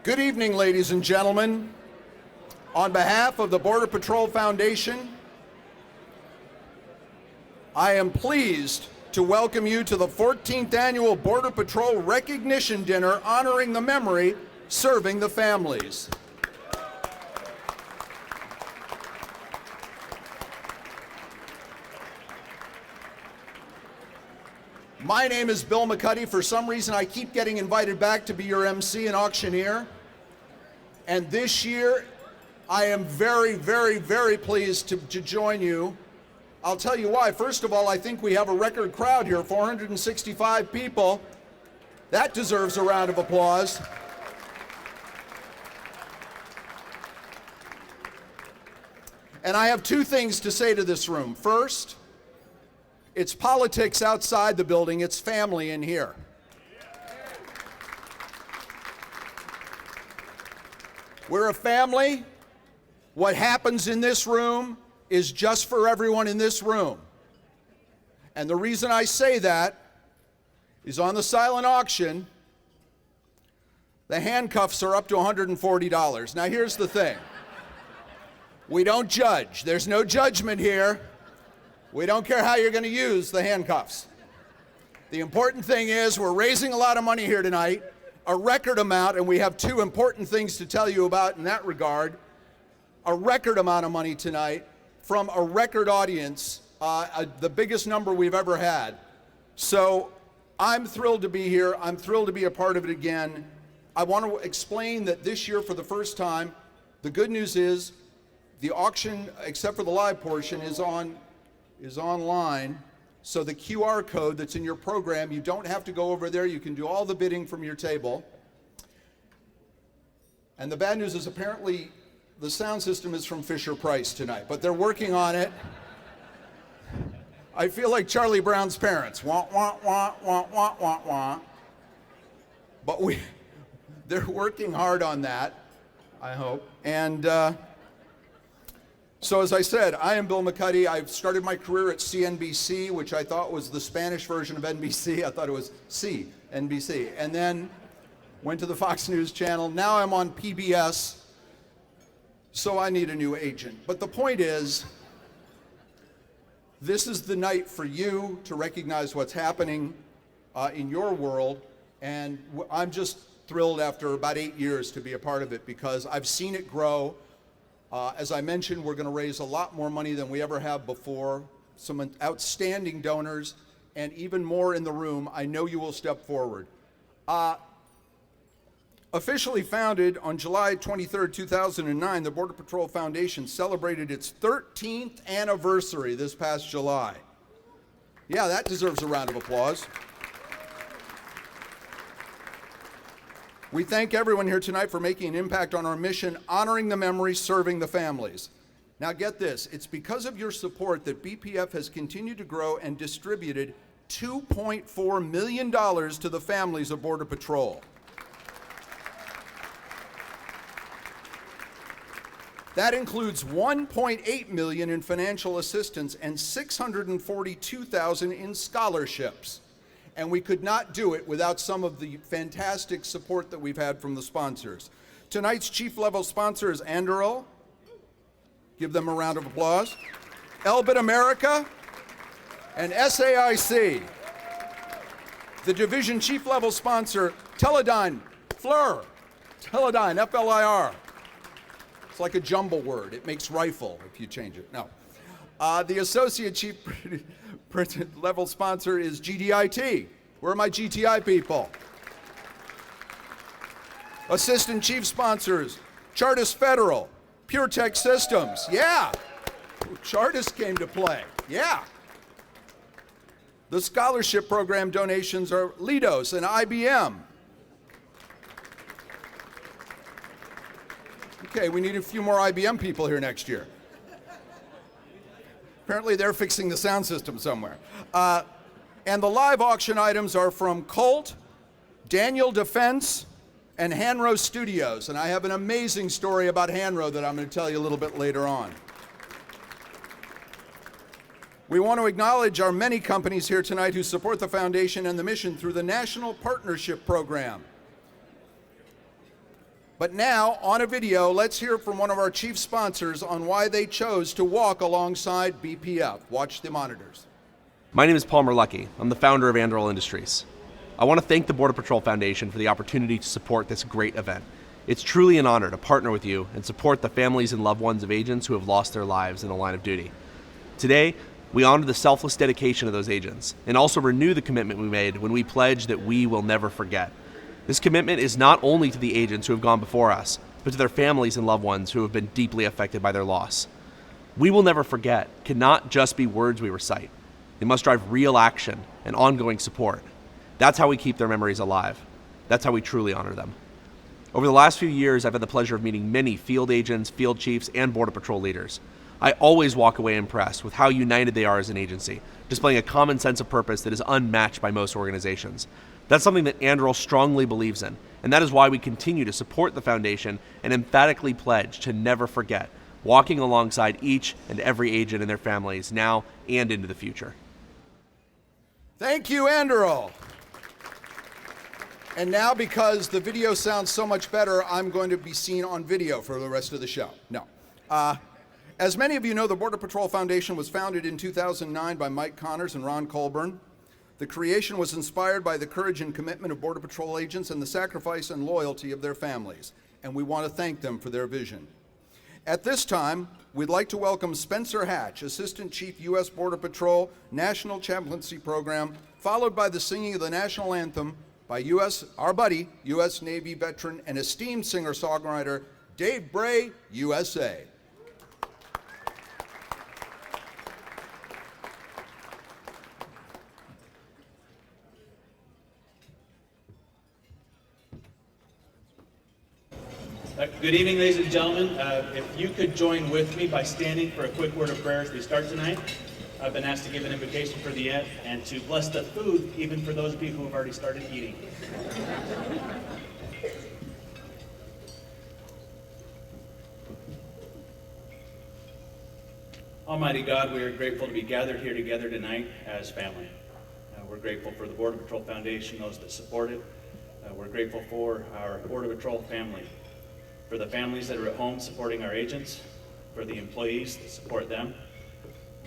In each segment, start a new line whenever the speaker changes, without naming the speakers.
Good evening, ladies and gentlemen. On behalf of the Border Patrol Foundation, I am pleased to welcome you to the 14th Annual Border Patrol Recognition Dinner honoring the memory, serving the families. My name is Bill McCuddy. For some reason, I keep getting invited back to be your MC and auctioneer. And this year, I am very, very, very pleased to join you. I'll tell you why. First of all, I think we have a record crowd here, 465 people. That deserves a round of applause. And I have two things to say to this room. First, it's politics outside the building, it's family in here. We're a family. What happens in this room is just for everyone in this room. And the reason I say that is on the silent auction, the handcuffs are up to $140. Now here's the thing. We don't judge. There's no judgment here. We don't care how you're going to use the handcuffs. The important thing is we're raising a lot of money here tonight, a record amount, and we have two important things to tell you about in that regard. A record amount of money tonight from a record audience, the biggest number we've ever had. So I'm thrilled to be here. I'm thrilled to be a part of it again. I want to explain that this year, for the first time, the good news is the auction, except for the live portion, is online. So the QR code that's in your program, you don't have to go over there. You can do all the bidding from your table. And the bad news is apparently the sound system is from Fisher-Price tonight, but they're working on it. I feel like Charlie Brown's parents. Wah, wah, wah, wah, wah, wah, wah. But they're working hard on that, I hope. And so as I said, I am Bill McCuddy. I've started my career at CNBC, which I thought was the Spanish version of NBC. I thought it was CNBC. And then went to the Fox News channel. Now I'm on PBS, so I need a new agent. But the point is, this is the night for you to recognize what's happening in your world. And I'm just thrilled after about 8 years to be a part of it because I've seen it grow. As I mentioned, we're going to raise a lot more money than we ever have before. Some outstanding donors, and even more in the room. I know you will step forward. Officially founded on July 23rd, 2009, the Border Patrol Foundation celebrated its 13th anniversary this past July. Yeah, that deserves a round of applause. We thank everyone here tonight for making an impact on our mission, honoring the memory, serving the families. Now get this, it's because of your support that BPF has continued to grow and distributed $2.4 million to the families of Border Patrol. That includes $1.8 million in financial assistance and $642,000 in scholarships. And we could not do it without some of the fantastic support that we've had from the sponsors. Tonight's chief level sponsor is Anduril. Give them a round of applause. Elbit America and SAIC. The division chief level sponsor, Teledyne FLIR. Teledyne, F-L-I-R. It's like a jumble word. It makes rifle if you change it. No. The associate chief level sponsor is GDIT. Where are my GTI people? Assistant chief sponsors, Chartis Federal, PureTech Systems. Yeah. Chartis came to play. Yeah. The scholarship program donations are Leidos and IBM. Okay, we need a few more IBM people here next year. Apparently they're fixing the sound system somewhere. And the live auction items are from Colt, Daniel Defense, and Hanro Studios. And I have an amazing story about Hanro that I'm going to tell you a little bit later on. We want to acknowledge our many companies here tonight who support the foundation and the mission through the National Partnership Program. But now, on a video, let's hear from one of our chief sponsors on why they chose to walk alongside BPF. Watch the monitors.
My name is Palmer Luckey. I'm the founder of Anduril Industries. I want to thank the Border Patrol Foundation for the opportunity to support this great event. It's truly an honor to partner with you and support the families and loved ones of agents who have lost their lives in the line of duty. Today, we honor the selfless dedication of those agents and also renew the commitment we made when we pledged that we will never forget. This commitment is not only to the agents who have gone before us, but to their families and loved ones who have been deeply affected by their loss. We will never forget cannot just be words we recite. They must drive real action and ongoing support. That's how we keep their memories alive. That's how we truly honor them. Over the last few years, I've had the pleasure of meeting many field agents, field chiefs, and Border Patrol leaders. I always walk away impressed with how united they are as an agency, displaying a common sense of purpose that is unmatched by most organizations. That's something that Anduril strongly believes in, and that is why we continue to support the foundation and emphatically pledge to never forget, walking alongside each and every agent and their families now and into the future.
Thank you, Anduril. And now, because the video sounds so much better, I'm going to be seen on video for the rest of the show. No. As many of you know, the Border Patrol Foundation was founded in 2009 by Mike Connors and Ron Colburn. The creation was inspired by the courage and commitment of Border Patrol agents and the sacrifice and loyalty of their families, and we want to thank them for their vision. At this time, we'd like to welcome Spencer Hatch, Assistant Chief U.S. Border Patrol National Chaplaincy Program, followed by the singing of the national anthem by our buddy, U.S. Navy veteran and esteemed singer-songwriter, Dave Bray, USA.
Good evening, ladies and gentlemen. If you could join with me by standing for a quick word of prayer as we start tonight. I've been asked to give an invocation for the end and to bless the food, even for those of you who have already started eating. Almighty God, we are grateful to be gathered here together tonight as family. We're grateful for the Border Patrol Foundation, those that support it. We're grateful for our Border Patrol family, for the families that are at home supporting our agents, for the employees that support them,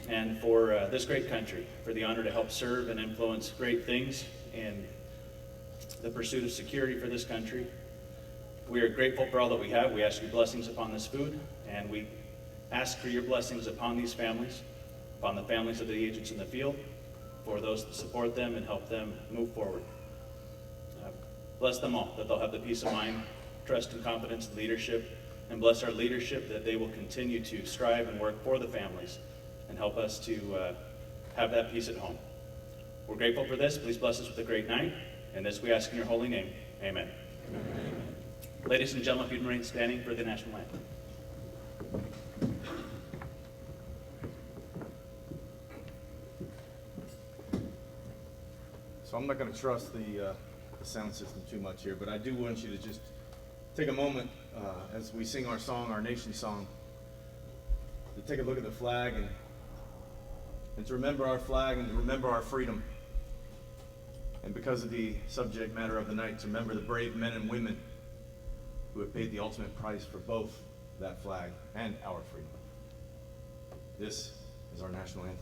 and for this great country, for the honor to help serve and influence great things in the pursuit of security for this country. We are grateful for all that we have. We ask your blessings upon this food, and we ask for your blessings upon these families, upon the families of the agents in the field, for those that support them and help them move forward. Bless them all, that they'll have the peace of mind, trust and confidence in leadership, and bless our leadership that they will continue to strive and work for the families and help us to have that peace at home. We're grateful for this. Please bless us with a great night, and this we ask in your holy name. Amen. Amen. Ladies and gentlemen, if you'd remain standing for the national anthem.
So I'm not going to trust the sound system too much here, but I do want you to just take a moment as we sing our song, our nation song, to take a look at the flag and to remember our flag and to remember our freedom. And because of the subject matter of the night, to remember the brave men and women who have paid the ultimate price for both that flag and our freedom. This is our national anthem.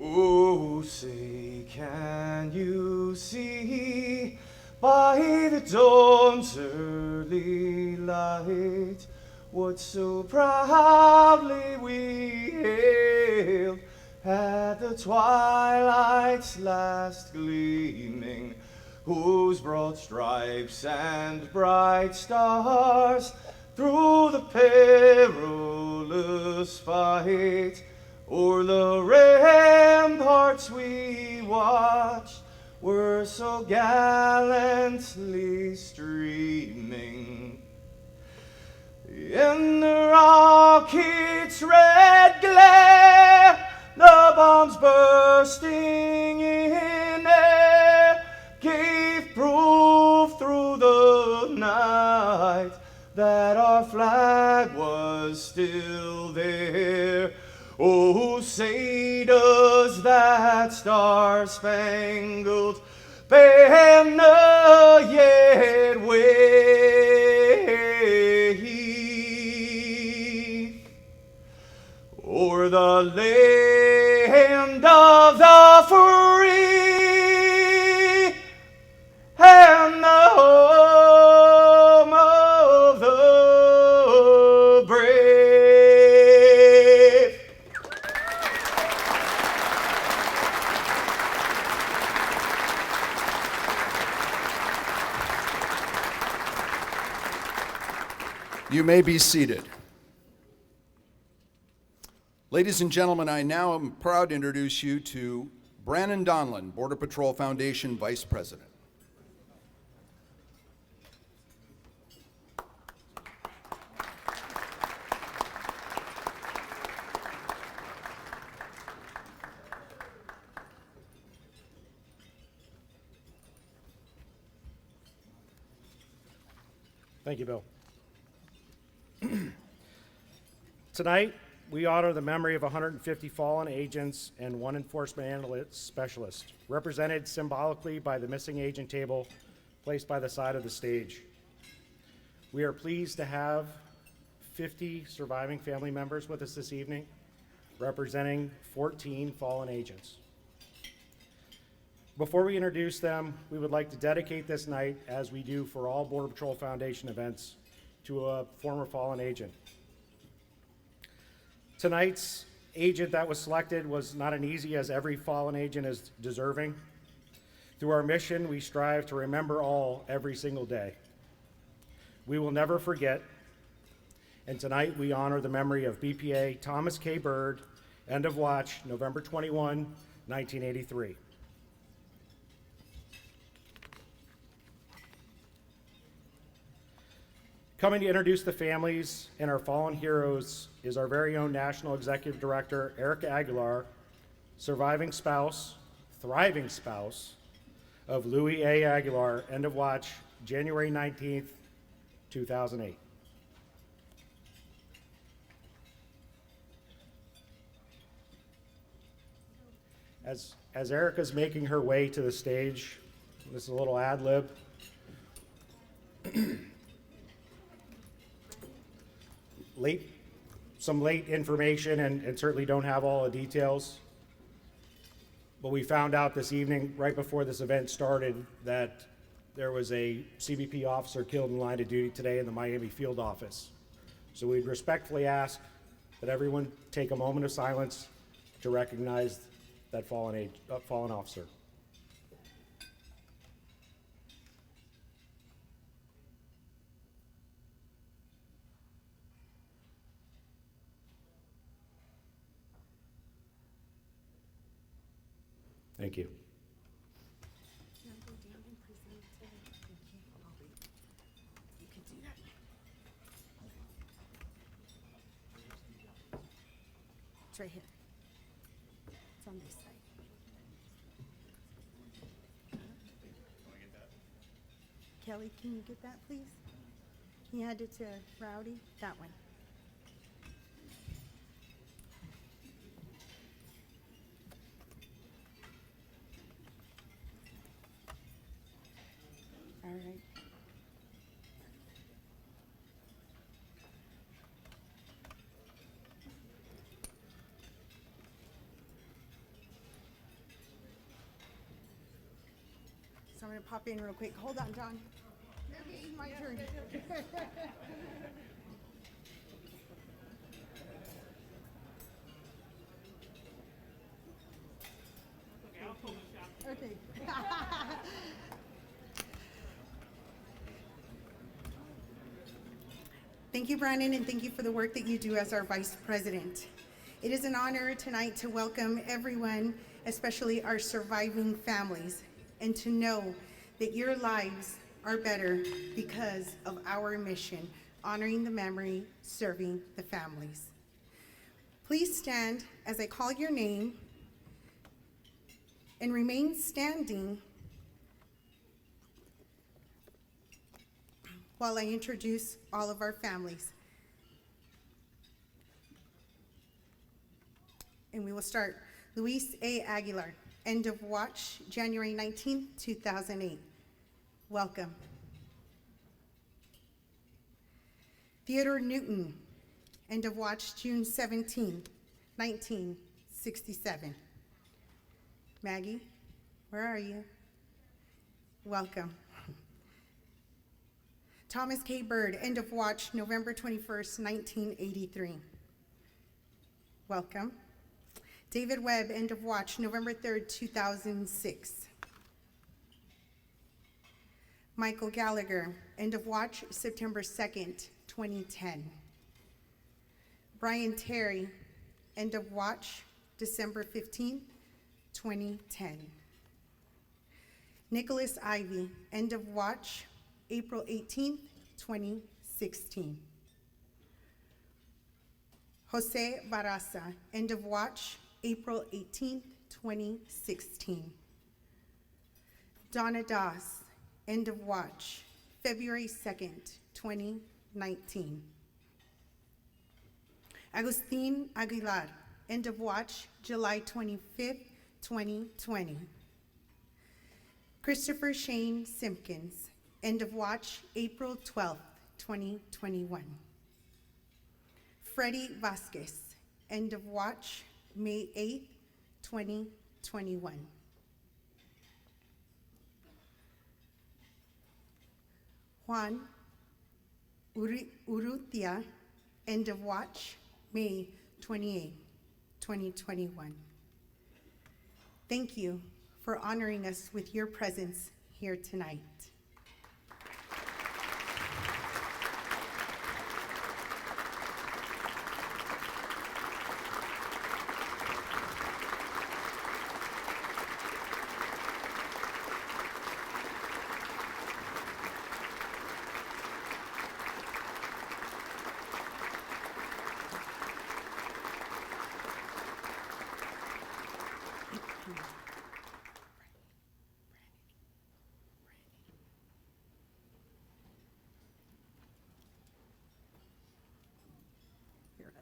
Oh, say, can you see by the dawn's early light what so proudly we hailed at the twilight's last gleaming, whose broad stripes and bright stars through the perilous fight o'er the ramparts we watched were so gallantly streaming. In the rocket's red glare, the bombs bursting in air gave proof through the night that our flag was still there. Oh, say does that star-spangled banner
You may be seated. Ladies and gentlemen, I now am proud to introduce you to Brannon Donlin, Border Patrol Foundation Vice President.
Thank you, Bill. Tonight, we honor the memory of 150 fallen agents and one enforcement analyst specialist, represented symbolically by the missing agent table placed by the side of the stage. We are pleased to have 50 surviving family members with us this evening, representing 14 fallen agents. Before we introduce them, we would like to dedicate this night, as we do for all Border Patrol Foundation events, to a former fallen agent. Tonight's agent that was selected was not an easy, as every fallen agent is deserving. Through our mission, we strive to remember all every single day. We will never forget, and tonight we honor the memory of BPA Thomas K. Bird, end of watch, November 21, 1983. Coming to introduce the families and our fallen heroes is our very own National Executive Director, Erica Aguilar, surviving spouse, thriving spouse of Louis A. Aguilar, end of watch, January 19th, 2008. As Erica's making her way to the stage, this is a little ad lib. Some late information, and certainly don't have all the details. But we found out this evening, right before this event started, that there was a CBP officer killed in line of duty today in the Miami field office. So we'd respectfully ask that everyone take a moment of silence to recognize that fallen officer. Thank you.
It's right here. It's on this side. Kelly, can you get that, please? Can you hand it to Rowdy? That one. All right. So I'm gonna pop in real quick. Hold on, John. Okay, my turn. Okay. Thank you, Brandon, and thank you for the work that you do as our Vice President. It is an honor tonight to welcome everyone, especially our surviving families, and to know that your lives are better because of our mission, honoring the memory, serving the families. Please stand as I call your name and remain standing while I introduce all of our families. And we will start. Luis A. Aguilar, end of watch, January 19, 2008. Welcome. Theodore Newton, end of watch, June 17, 1967. Maggie, where are you? Welcome. Thomas K. Bird, end of watch, November 21st, 1983. Welcome. David Webb, end of watch, November 3rd, 2006. Michael Gallagher, end of watch September 2nd, 2010. Brian Terry, end of watch December 15th, 2010. Nicholas Ivy, end of watch April 18th, 2016. Jose Barraza, end of watch April 18th, 2016. Donna Doss, end of watch February 2nd, 2019. Agustin Aguilar, end of watch July 25th, 2020. Christopher Shane Simpkins, end of watch April 12th, 2021. Freddie Vasquez, end of watch May 8th, 2021. Juan Urrutia, end of watch May 28th, 2021. Thank you for honoring us with your presence here tonight. You're up.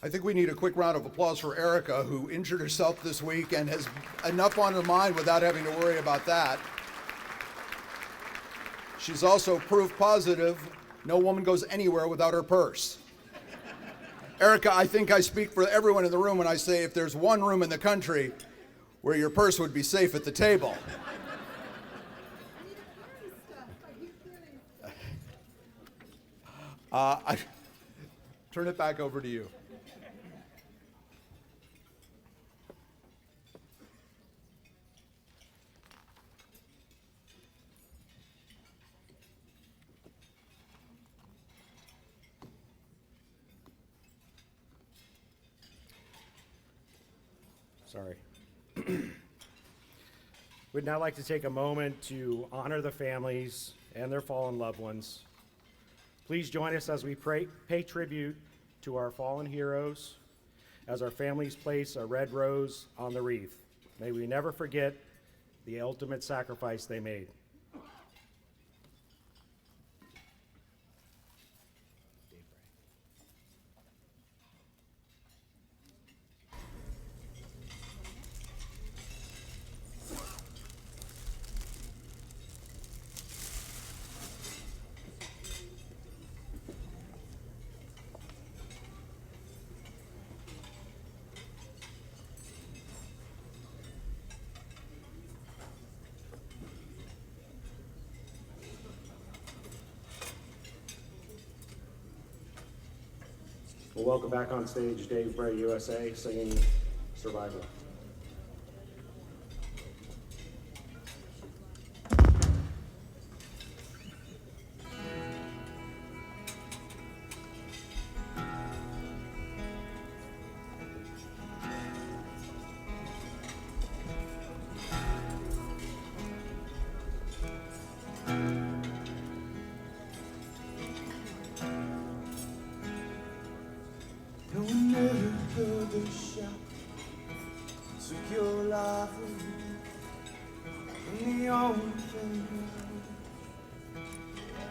I think we need a quick round of applause for Erica, who injured herself this week and has enough on her mind without having to worry about that. She's also proof positive no woman goes anywhere without her purse. Erica, I think I speak for everyone in the room when I say if there's one room in the country where your purse would be safe at the table. I turn it back over to you.
Sorry. We'd now like to take a moment to honor the families and their fallen loved ones. Please join us as we pay tribute to our fallen heroes as our families place a red rose on the wreath. May we never forget the ultimate sacrifice they made. We'll welcome back on stage Dave Bray, USA, singing Survivor.
No one ever heard the shout, took your life away. And the only thing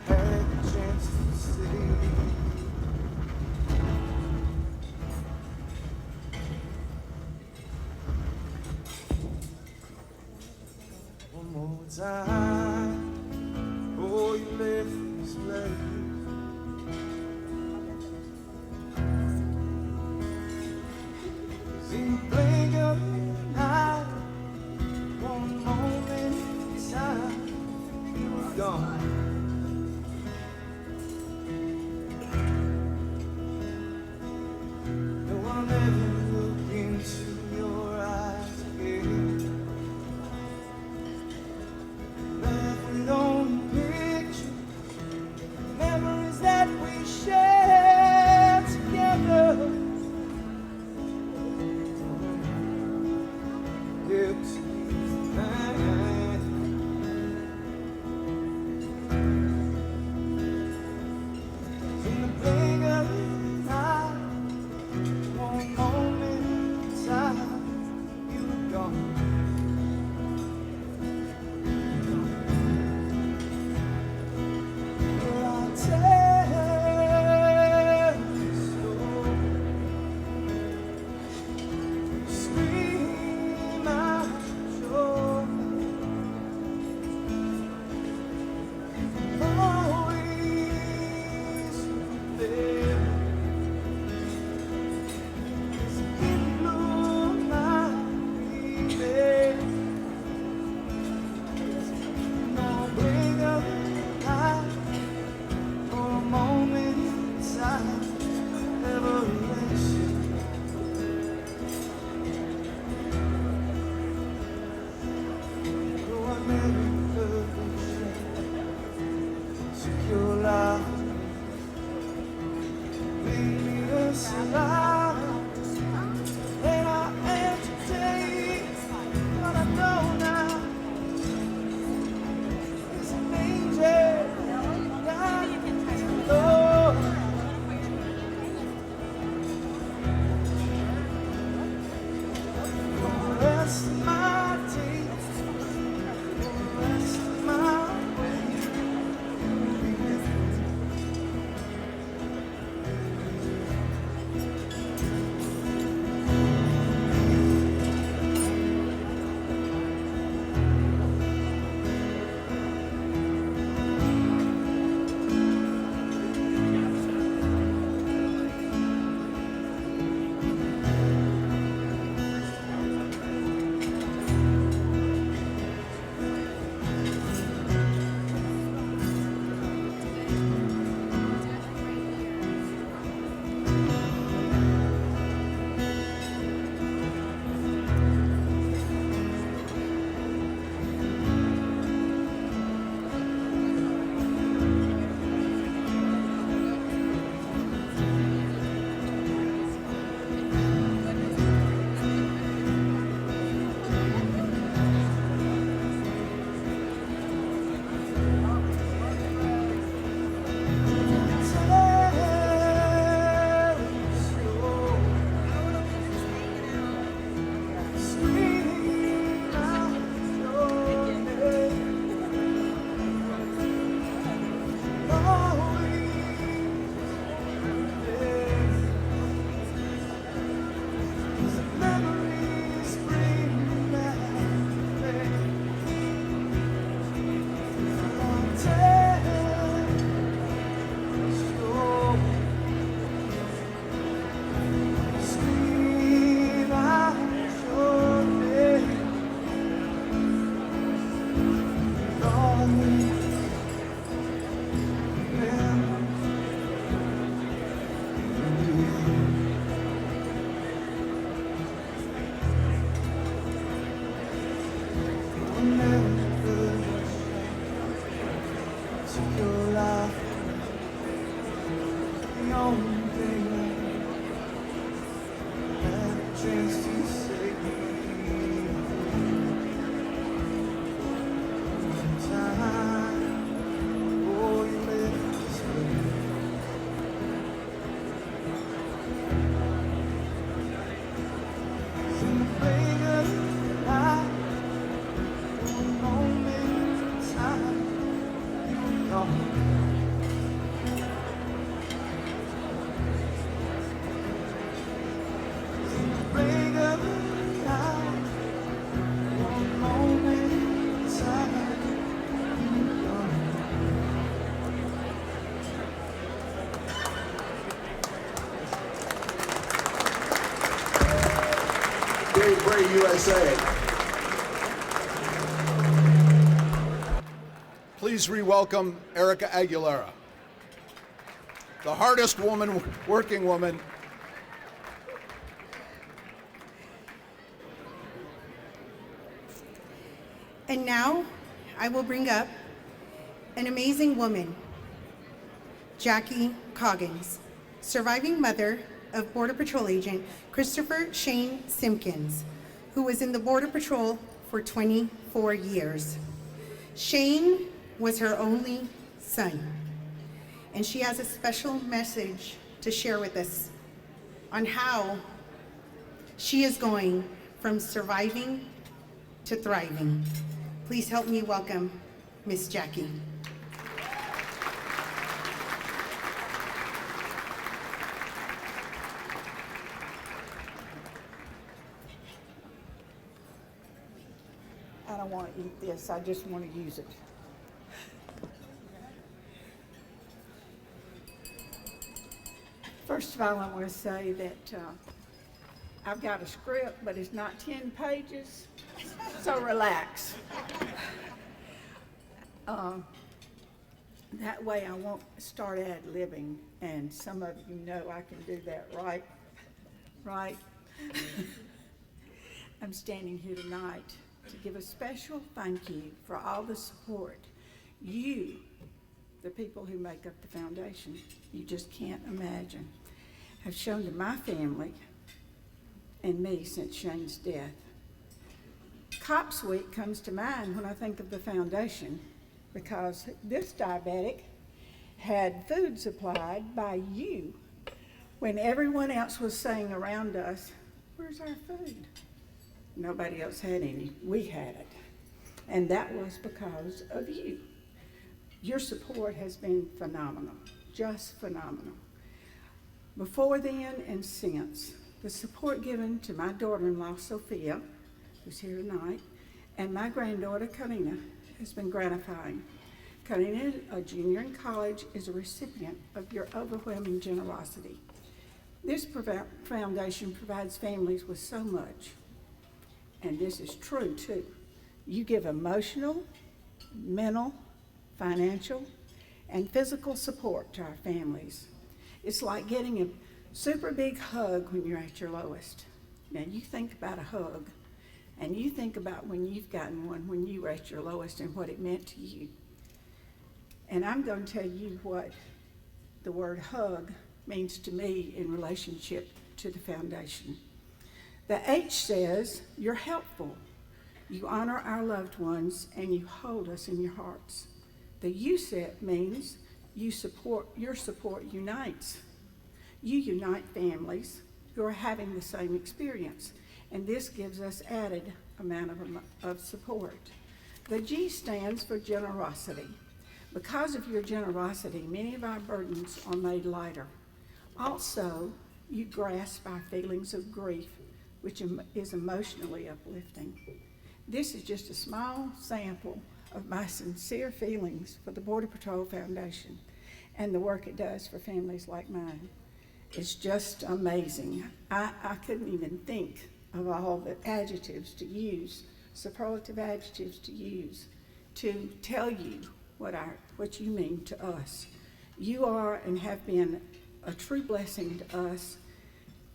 I had the chance to say, one more time, oh, you left this place. In the blink of an eye, one moment in time, you were gone. only thing I had a chance to say. Time, oh, you left this way. In the blink of an eye, one moment in time, you were gone. In the blink of an eye, one moment in time, you were gone.
Dave Bray, USA. Please re-welcome Erica Aguilera, the hardest working woman.
And now I will bring up an amazing woman, Jackie Coggins, surviving mother of Border Patrol agent Christopher Shane Simpkins, who was in the Border Patrol for 24 years. Shane was her only son, and she has a special message to share with us on how she is going from surviving to thriving. Please help me welcome Miss Jackie.
I don't want to eat this, I just want to use it. First of all, I want to say that I've got a script, but it's not 10 pages, so relax. That way I won't start ad-libbing, and some of you know I can do that, right? Right? I'm standing here tonight to give a special thank you for all the support you, the people who make up the foundation, you just can't imagine, have shown to my family and me since Shane's death. Cops Week comes to mind when I think of the foundation, because this diabetic had food supplied by you when everyone else was saying around us, "Where's our food?" Nobody else had any. We had it. And that was because of you. Your support has been phenomenal, just phenomenal. Before then and since, the support given to my daughter-in-law, Sophia, who's here tonight, and my granddaughter, Karina, has been gratifying. Karina, a junior in college, is a recipient of your overwhelming generosity. This foundation provides families with so much, and this is true too. You give emotional, mental, financial, and physical support to our families. It's like getting a super big hug when you're at your lowest. Now you think about a hug, and you think about when you've gotten one when you were at your lowest and what it meant to you. And I'm going to tell you what the word hug means to me in relationship to the foundation. The H says you're helpful, you honor our loved ones, and you hold us in your hearts. The U set means your support unites. You unite families who are having the same experience, and this gives us added amount of support. The G stands for generosity. Because of your generosity, many of our burdens are made lighter. Also, you grasp our feelings of grief, which is emotionally uplifting. This is just a small sample of my sincere feelings for the Border Patrol Foundation and the work it does for families like mine. It's just amazing. I couldn't even think of all the adjectives to use, superlative adjectives to use, to tell you what you mean to us. You are and have been a true blessing to us,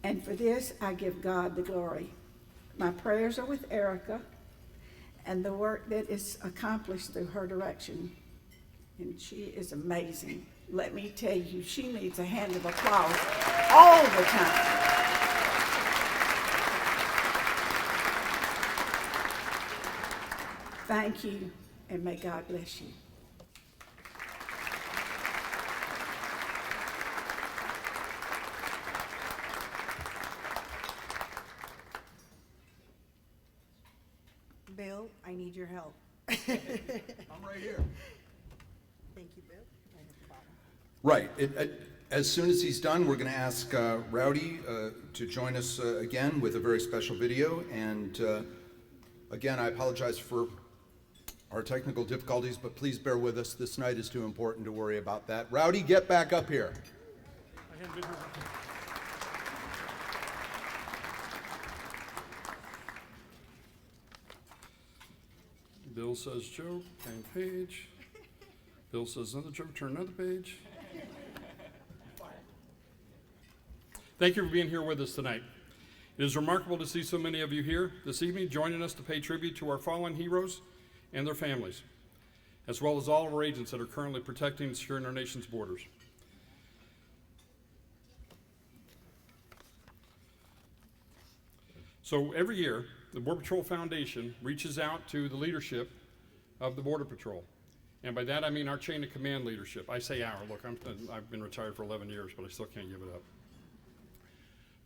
and for this I give God the glory. My prayers are with Erica and the work that is accomplished through her direction, and she is amazing. let me tell you, she needs a hand of applause all the time. Thank you, and may God bless you.
Bill, I need your help.
I'm right here.
Thank you, Bill. Right at the bottom.
Right. As soon as he's done, we're going to ask Rowdy to join us again with a very special video. And again, I apologize for our technical difficulties, but please bear with us. This night is too important to worry about that. Rowdy, get back up here.
Bill says joke, turn page. Bill says another joke, turn another page. Thank you for being here with us tonight. It is remarkable to see so many of you here this evening joining us to pay tribute to our fallen heroes and their families, as well as all of our agents that are currently protecting and securing our nation's borders. So every year, the Border Patrol Foundation reaches out to the leadership of the Border Patrol. And by that I mean our chain of command leadership. I say our, look, I've been retired for 11 years, but I still can't give it up.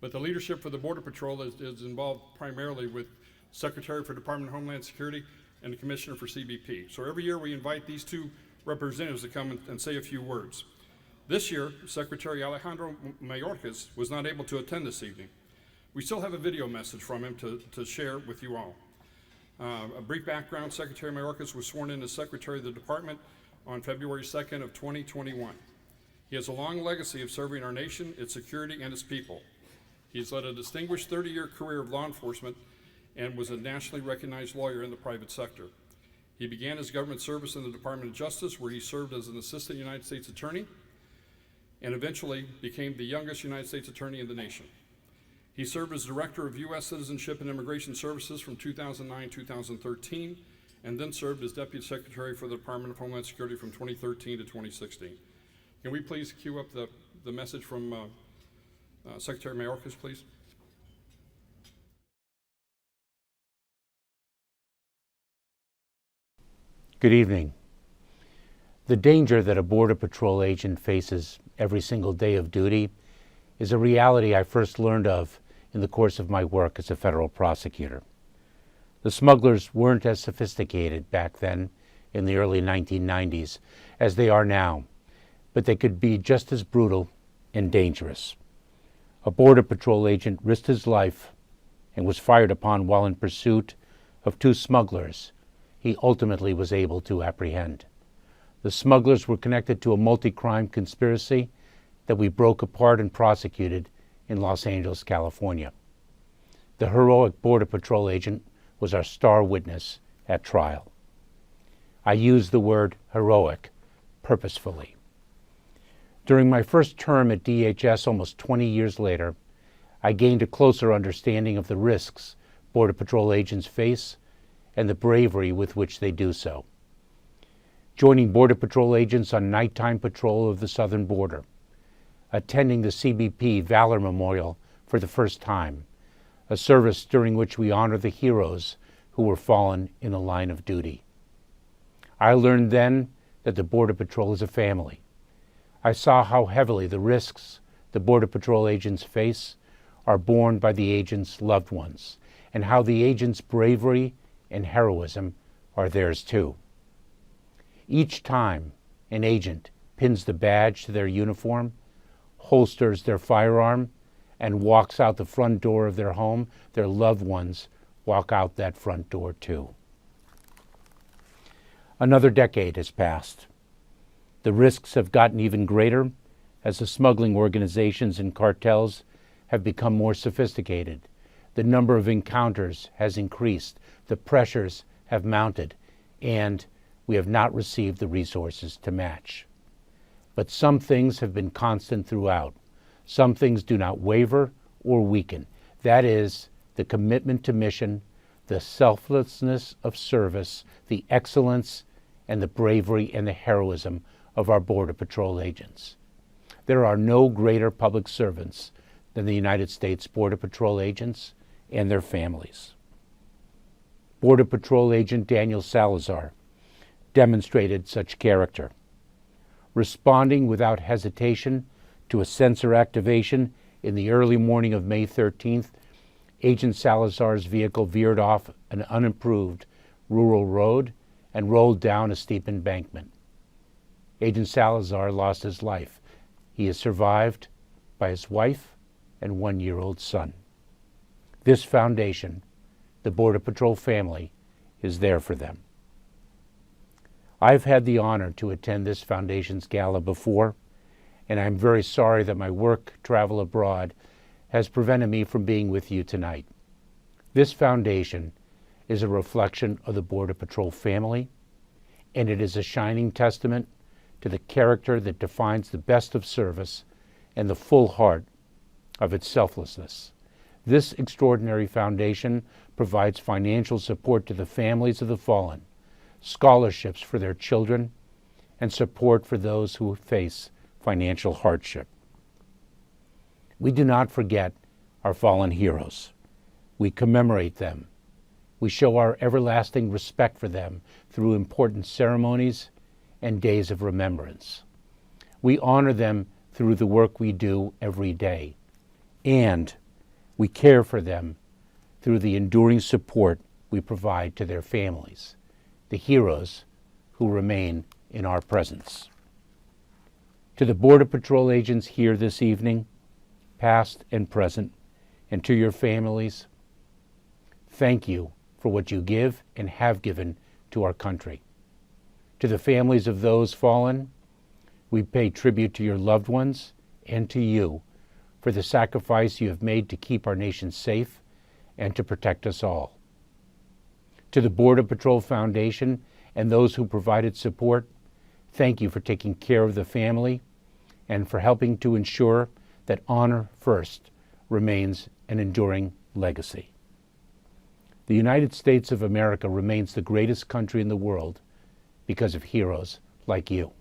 But the leadership for the Border Patrol is involved primarily with Secretary for Department of Homeland Security and the Commissioner for CBP. So every year we invite these two representatives to come and say a few words. This year, Secretary Alejandro Mayorkas was not able to attend this evening. We still have a video message from him to share with you all. A brief background, Secretary Mayorkas was sworn in as Secretary of the Department on February 2nd of 2021. He has a long legacy of serving our nation, its security, and its people. He's led a distinguished 30-year career of law enforcement and was a nationally recognized lawyer in the private sector. He began his government service in the Department of Justice, where he served as an Assistant United States Attorney and eventually became the youngest United States Attorney in the nation. He served as Director of U.S. Citizenship and Immigration Services from 2009-2013, and then served as Deputy Secretary for the Department of Homeland Security from 2013 to 2016. Can we please cue up the message from Secretary Mayorkas, please?
Good evening. The danger that a Border Patrol agent faces every single day of duty is a reality I first learned of in the course of my work as a federal prosecutor. The smugglers weren't as sophisticated back then in the early 1990s as they are now, but they could be just as brutal and dangerous. A Border Patrol agent risked his life and was fired upon while in pursuit of two smugglers he ultimately was able to apprehend. The smugglers were connected to a multi-crime conspiracy that we broke apart and prosecuted in Los Angeles, California. The heroic Border Patrol agent was our star witness at trial. I use the word heroic purposefully. During my first term at DHS almost 20 years later, I gained a closer understanding of the risks Border Patrol agents face and the bravery with which they do so. Joining Border Patrol agents on nighttime patrol of the southern border, attending the CBP Valor Memorial for the first time, a service during which we honor the heroes who were fallen in the line of duty. I learned then that the Border Patrol is a family. I saw how heavily the risks the Border Patrol agents face are borne by the agents' loved ones, and how the agents' bravery and heroism are theirs too. Each time an agent pins the badge to their uniform, holsters their firearm, and walks out the front door of their home, their loved ones walk out that front door too. Another decade has passed. The risks have gotten even greater as the smuggling organizations and cartels have become more sophisticated. The number of encounters has increased, the pressures have mounted, and we have not received the resources to match. But some things have been constant throughout. Some things do not waver or weaken. That is, the commitment to mission, the selflessness of service, the excellence, and the bravery and the heroism of our Border Patrol agents. There are no greater public servants than the United States Border Patrol agents and their families. Border Patrol agent Daniel Salazar demonstrated such character, responding without hesitation to a sensor activation in the early morning of May 13th. Agent Salazar's vehicle veered off an unimproved rural road and rolled down a steep embankment. Agent Salazar lost his life. He is survived by his wife and one-year-old son. This foundation, the Border Patrol family, is there for them. I've had the honor to attend this foundation's gala before, and I'm very sorry that my work travel abroad has prevented me from being with you tonight. This foundation is a reflection of the Border Patrol family, and it is a shining testament to the character that defines the best of service and the full heart of its selflessness. This extraordinary foundation provides financial support to the families of the fallen, scholarships for their children, and support for those who face financial hardship. We do not forget our fallen heroes. We commemorate them. We show our everlasting respect for them through important ceremonies and days of remembrance. We honor them through the work we do every day, and we care for them through the enduring support we provide to their families, the heroes who remain in our presence. To the Border Patrol agents here this evening, past and present, and to your families, thank you for what you give and have given to our country. To the families of those fallen, we pay tribute to your loved ones and to you for the sacrifice you have made to keep our nation safe and to protect us all. To the Border Patrol Foundation and those who provided support, thank you for taking care of the family and for helping to ensure that honor first remains an enduring legacy. The United States of America remains the greatest country in the world because of heroes like you.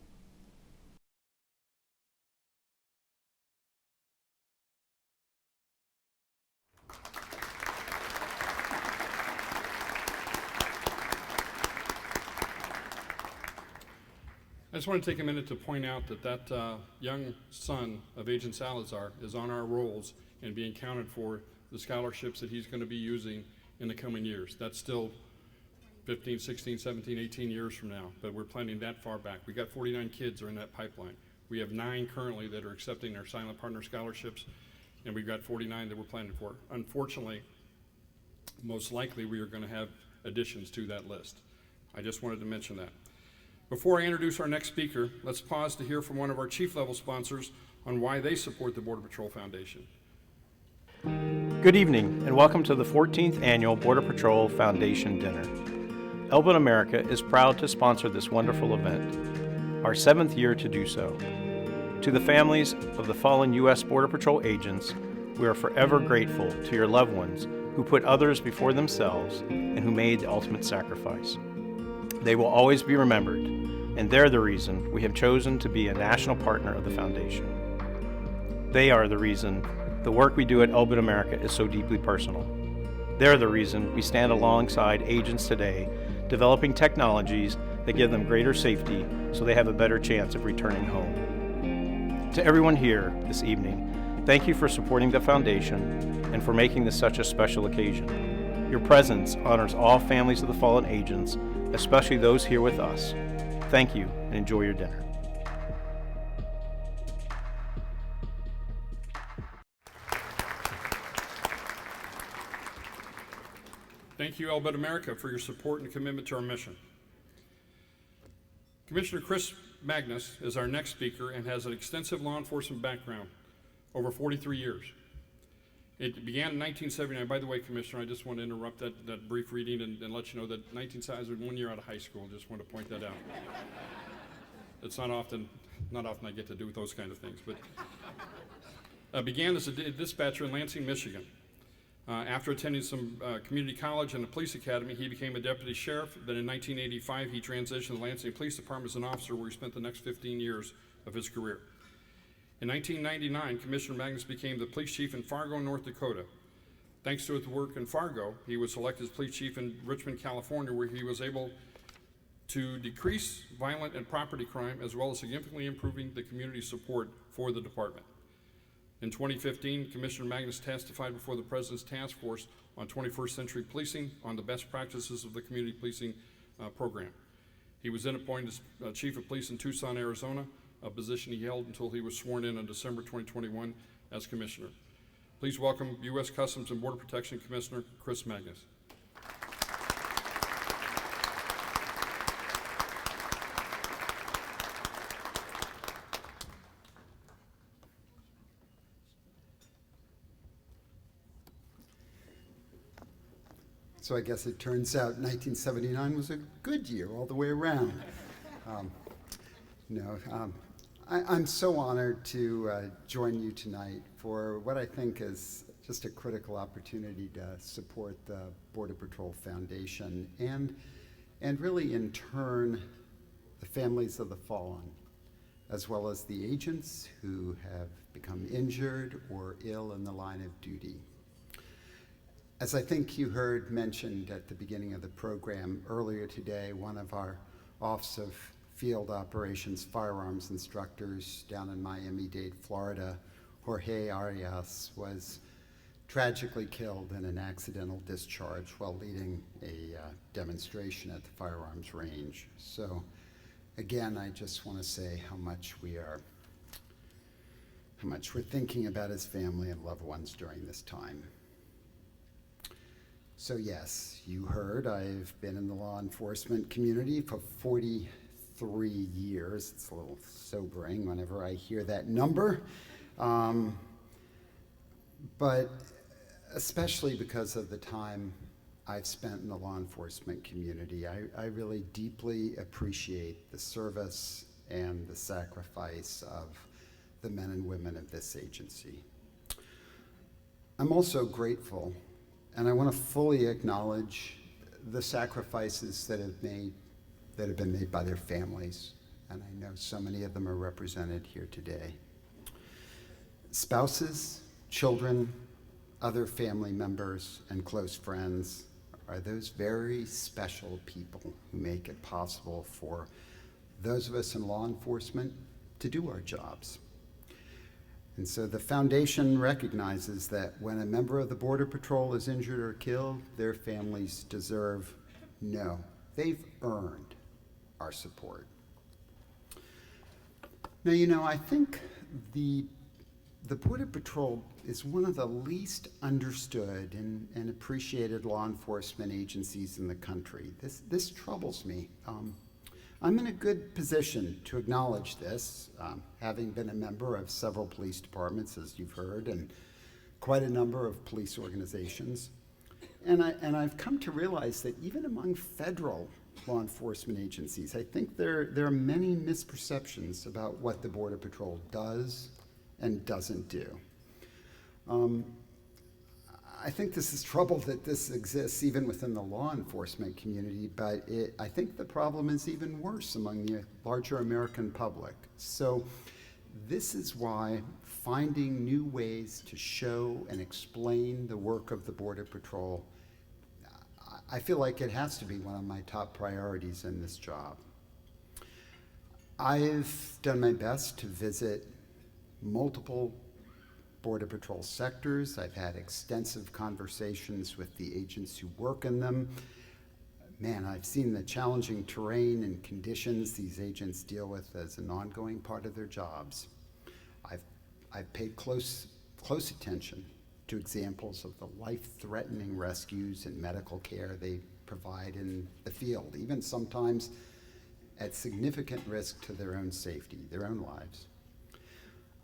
I just want to take a minute to point out that young son of Agent Salazar is on our rolls and being counted for the scholarships that he's going to be using in the coming years. That's still 15, 16, 17, 18 years from now, but we're planning that far back. We got 49 kids are in that pipeline. We have 9 currently that are accepting our Silent Partner scholarships, and we've got 49 that we're planning for. Unfortunately, most likely we are going to have additions to that list. I just wanted to mention that. Before I introduce our next speaker, let's pause to hear from one of our chief level sponsors on why they support the Border Patrol Foundation.
Good evening and welcome to the 14th Annual Border Patrol Foundation Dinner. Elbit America is proud to sponsor this wonderful event, our 7th year to do so. To the families of the fallen U.S. Border Patrol agents, we are forever grateful to your loved ones who put others before themselves and who made the ultimate sacrifice. They will always be remembered, and they're the reason we have chosen to be a national partner of the Foundation. They are the reason the work we do at Elbit America is so deeply personal. They're the reason we stand alongside agents today, developing technologies that give them greater safety so they have a better chance of returning home. To everyone here this evening, thank you for supporting the Foundation and for making this such a special occasion. Your presence honors all families of the fallen agents, especially those here with us. Thank you and enjoy your dinner.
Thank you, Elbit America, for your support and commitment to our mission. Commissioner Chris Magnus is our next speaker and has an extensive law enforcement background, over 43 years. It began in 1979. By the way, Commissioner, I just want to interrupt that brief reading and let you know that 1970 was 1 year out of high school. Just want to point that out. It's not often I get to do those kind of things, but began as a dispatcher in Lansing, Michigan. After attending some community college and a police academy, he became a deputy sheriff. Then in 1985, he transitioned to the Lansing Police Department as an officer, where he spent the next 15 years of his career. In 1999, Commissioner Magnus became the police chief in Fargo, North Dakota. Thanks to his work in Fargo, he was selected as police chief in Richmond, California, where he was able to decrease violent and property crime, as well as significantly improving the community support for the department. In 2015, Commissioner Magnus testified before the President's Task Force on 21st Century Policing on the best practices of the community policing program. He was then appointed as Chief of Police in Tucson, Arizona, a position he held until he was sworn in December 2021 as Commissioner. Please welcome U.S. Customs and Border Protection Commissioner Chris Magnus.
So I guess it turns out 1979 was a good year all the way around. I'm so honored to join you tonight for what I think is just a critical opportunity to support the Border Patrol Foundation and really in turn the families of the fallen, as well as the agents who have become injured or ill in the line of duty. As I think you heard mentioned at the beginning of the program earlier today, one of our Office of Field Operations firearms instructors down in Miami-Dade, Florida, Jorge Arias, was tragically killed in an accidental discharge while leading a demonstration at the firearms range. So again, I just want to say how much we're thinking about his family and loved ones during this time. So yes, you heard, I've been in the law enforcement community for 43 years. It's a little sobering whenever I hear that number. But especially because of the time I've spent in the law enforcement community, I really deeply appreciate the service and the sacrifice of the men and women of this agency. I'm also grateful, and I want to fully acknowledge the sacrifices that have been made by their families, and I know so many of them are represented here today. Spouses, children, other family members, and close friends are those very special people who make it possible for those of us in law enforcement to do our jobs. And so the foundation recognizes that when a member of the Border Patrol is injured or killed, their families deserve, no, they've earned our support. Now, I think the Border Patrol is one of the least understood and appreciated law enforcement agencies in the country. This troubles me. I'm in a good position to acknowledge this, having been a member of several police departments, as you've heard, and quite a number of police organizations. And I've come to realize that even among federal law enforcement agencies, I think there are many misperceptions about what the Border Patrol does and doesn't do. I think this is trouble that this exists even within the law enforcement community, but I think the problem is even worse among the larger American public. So this is why finding new ways to show and explain the work of the Border Patrol, I feel like it has to be one of my top priorities in this job. I've done my best to visit multiple Border Patrol sectors. I've had extensive conversations with the agents who work in them. Man, I've seen the challenging terrain and conditions these agents deal with as an ongoing part of their jobs. I've paid close attention to examples of the life-threatening rescues and medical care they provide in the field, even sometimes at significant risk to their own safety, their own lives.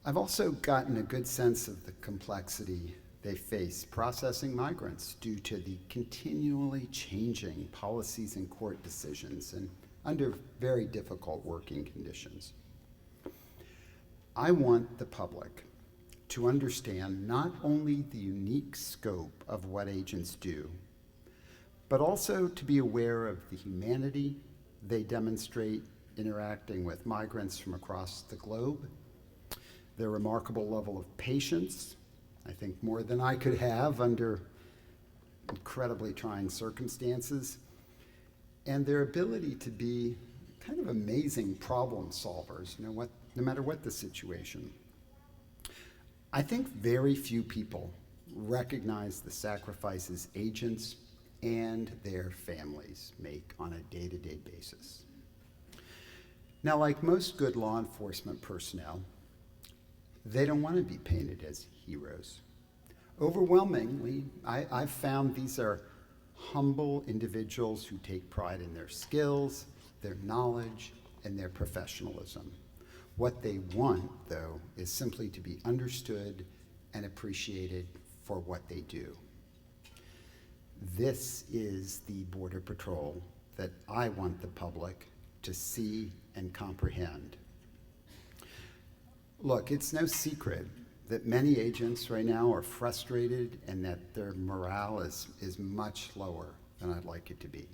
I've also gotten a good sense of the complexity they face processing migrants due to the continually changing policies and court decisions and under very difficult working conditions. I want the public, to understand not only the unique scope of what agents do, but also to be aware of the humanity they demonstrate interacting with migrants from across the globe, their remarkable level of patience, I think more than I could have under incredibly trying circumstances, and their ability to be kind of amazing problem solvers, no matter what the situation. I think very few people recognize the sacrifices agents and their families make on a day-to-day basis. Now, like most good law enforcement personnel, they don't want to be painted as heroes. Overwhelmingly, I've found these are humble individuals who take pride in their skills, their knowledge, and their professionalism. What they want, though, is simply to be understood and appreciated for what they do. This is the Border Patrol that I want the public to see and comprehend. Look, it's no secret that many agents right now are frustrated and that their morale is much lower than I'd like it to be.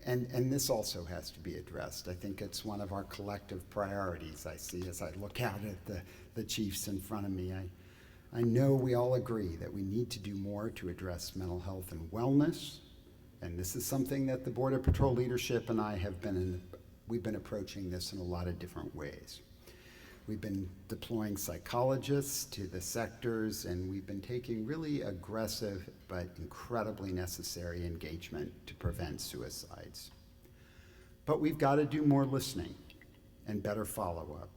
And this also has to be addressed. I think it's one of our collective priorities I see as I look out at the chiefs in front of me. I know we all agree that we need to do more to address mental health and wellness, and this is something that the Border Patrol leadership and I we've been approaching this in a lot of different ways. We've been deploying psychologists to the sectors, and we've been taking really aggressive but incredibly necessary engagement to prevent suicides. But we've got to do more listening and better follow-up.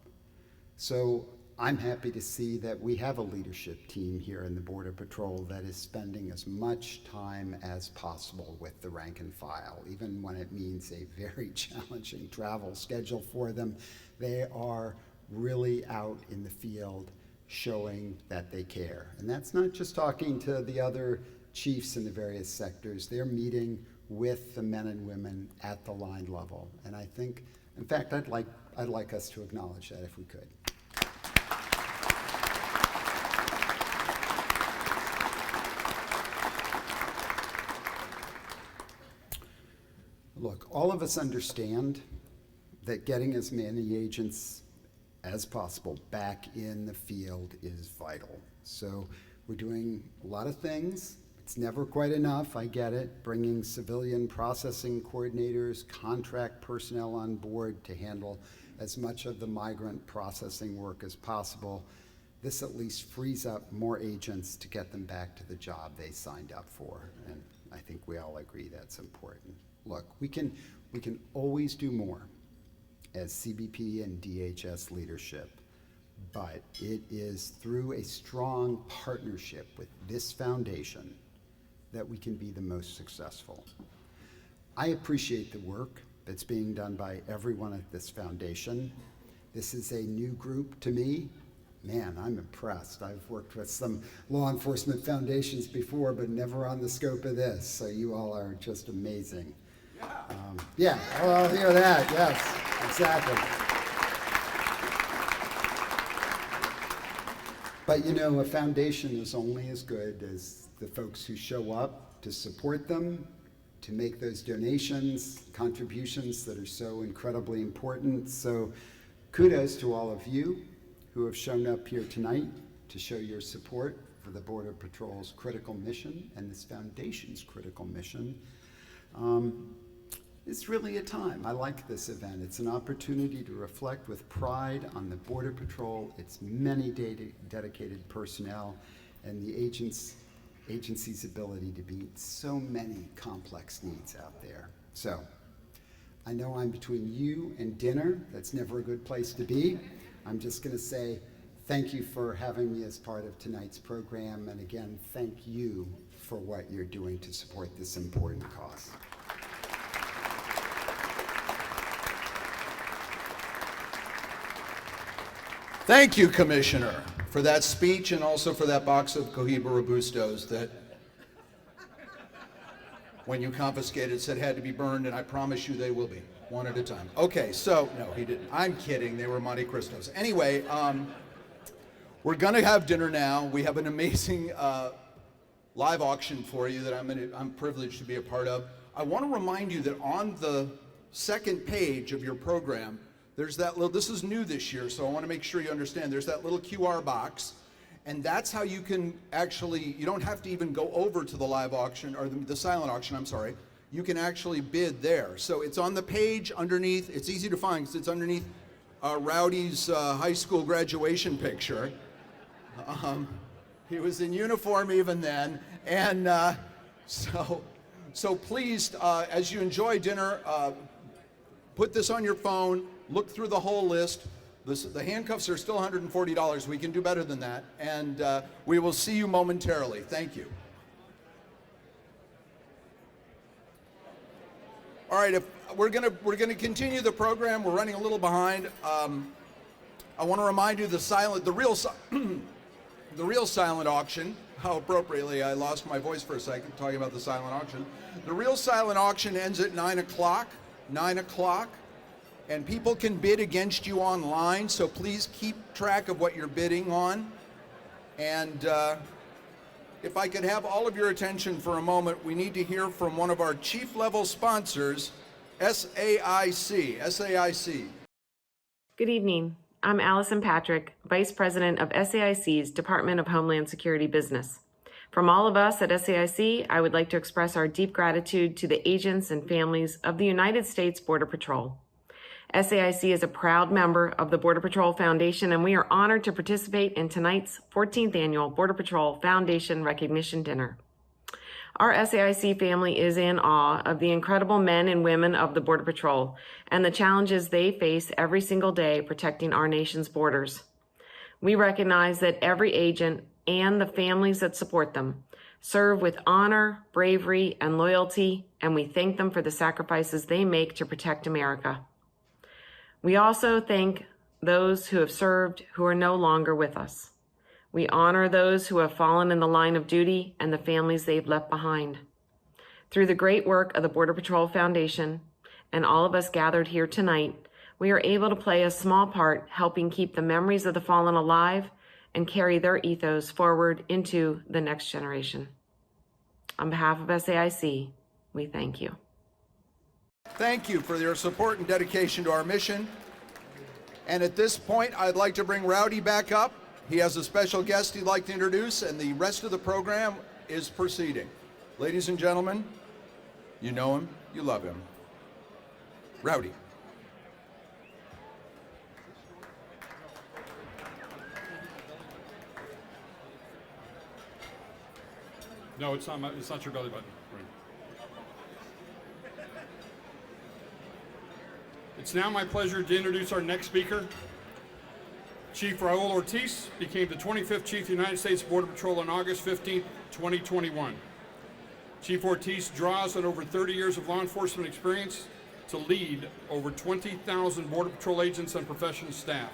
So I'm happy to see that we have a leadership team here in the Border Patrol that is spending as much time as possible with the rank and file, even when it means a very challenging travel schedule for them. They are really out in the field showing that they care. And that's not just talking to the other chiefs in the various sectors. They're meeting with the men and women at the line level. And I think, in fact, I'd like us to acknowledge that if we could. Look, all of us understand that getting as many agents as possible back in the field is vital. So we're doing a lot of things. It's never quite enough, I get it. Bringing civilian processing coordinators, contract personnel on board to handle as much of the migrant processing work as possible. This at least frees up more agents to get them back to the job they signed up for. And I think we all agree that's important. Look, we can always do more as CBP and DHS leadership, but it is through a strong partnership with this foundation that we can be the most successful. I appreciate the work that's being done by everyone at this foundation. This is a new group to me. Man, I'm impressed. I've worked with some law enforcement foundations before, but never on the scope of this, so you all are just amazing. Yeah, well, I'll hear that, yes, exactly. But you know, a foundation is only as good as the folks who show up to support them, to make those donations, contributions that are so incredibly important. So kudos to all of you who have shown up here tonight to show your support for the Border Patrol's critical mission and this foundation's critical mission. It's really a time. I like this event. It's an opportunity to reflect with pride on the Border Patrol, its many dedicated personnel, and the agency's ability to meet so many complex needs out there. So, I know I'm between you and dinner. That's never a good place to be. I'm just going to say thank you for having me as part of tonight's program, and again, thank you for what you're doing to support this important cause.
Thank you, Commissioner, for that speech and also for that box of Cohiba Robustos that, when you confiscated, said had to be burned, and I promise you they will be, one at a time. Okay, so, no, he didn't. I'm kidding. They were Monte Cristos. Anyway, We're going to have dinner now. We have an amazing live auction for you that I'm privileged to be a part of. I want to remind you that on the second page of your program, there's that little, this is new this year, so I want to make sure you understand, there's that little QR box, and that's how you can actually, you don't have to even go over to the live auction, or the silent auction, I'm sorry. You can actually bid there. So it's on the page underneath, it's easy to find because it's underneath Rowdy's high school graduation picture. He was in uniform even then, and so please, as you enjoy dinner, put this on your phone, look through the whole list. The handcuffs are still $140. We can do better than that, and we will see you momentarily. Thank you. All right, if we're gonna continue the program. We're running a little behind. I want to remind you the real silent auction. How appropriately I lost my voice for a second talking about the silent auction. The real silent auction ends at 9 o'clock. 9 o'clock, and people can bid against you online. So please keep track of what you're bidding on. And if I could have all of your attention for a moment, we need to hear from one of our chief level sponsors, SAIC. SAIC.
Good evening. I'm Allison Patrick, Vice President of SAIC's Department of Homeland Security Business. From all of us at SAIC, I would like to express our deep gratitude to the agents and families of the United States Border Patrol. SAIC is a proud member of the Border Patrol Foundation, and we are honored to participate in tonight's 14th Annual Border Patrol Foundation Recognition Dinner. Our SAIC family is in awe of the incredible men and women of the Border Patrol and the challenges they face every single day protecting our nation's borders. We recognize that every agent and the families that support them serve with honor, bravery, and loyalty, and we thank them for the sacrifices they make to protect America. We also thank those who have served who are no longer with us. We honor those who have fallen in the line of duty and the families they've left behind. Through the great work of the Border Patrol Foundation and all of us gathered here tonight, we are able to play a small part helping keep the memories of the fallen alive and carry their ethos forward into the next generation. On behalf of SAIC, we thank you.
Thank you for your support and dedication to our mission. And at this point, I'd like to bring Rowdy back up. He has a special guest he'd like to introduce, and the rest of the program is proceeding. Ladies and gentlemen, you know him, you love him. Rowdy.
No, it's not your belly button. Right. It's now my pleasure to introduce our next speaker. Chief Raul Ortiz became the 25th Chief of the United States Border Patrol on August 15, 2021. Chief Ortiz draws on over 30 years of law enforcement experience to lead over 20,000 Border Patrol agents and professional staff.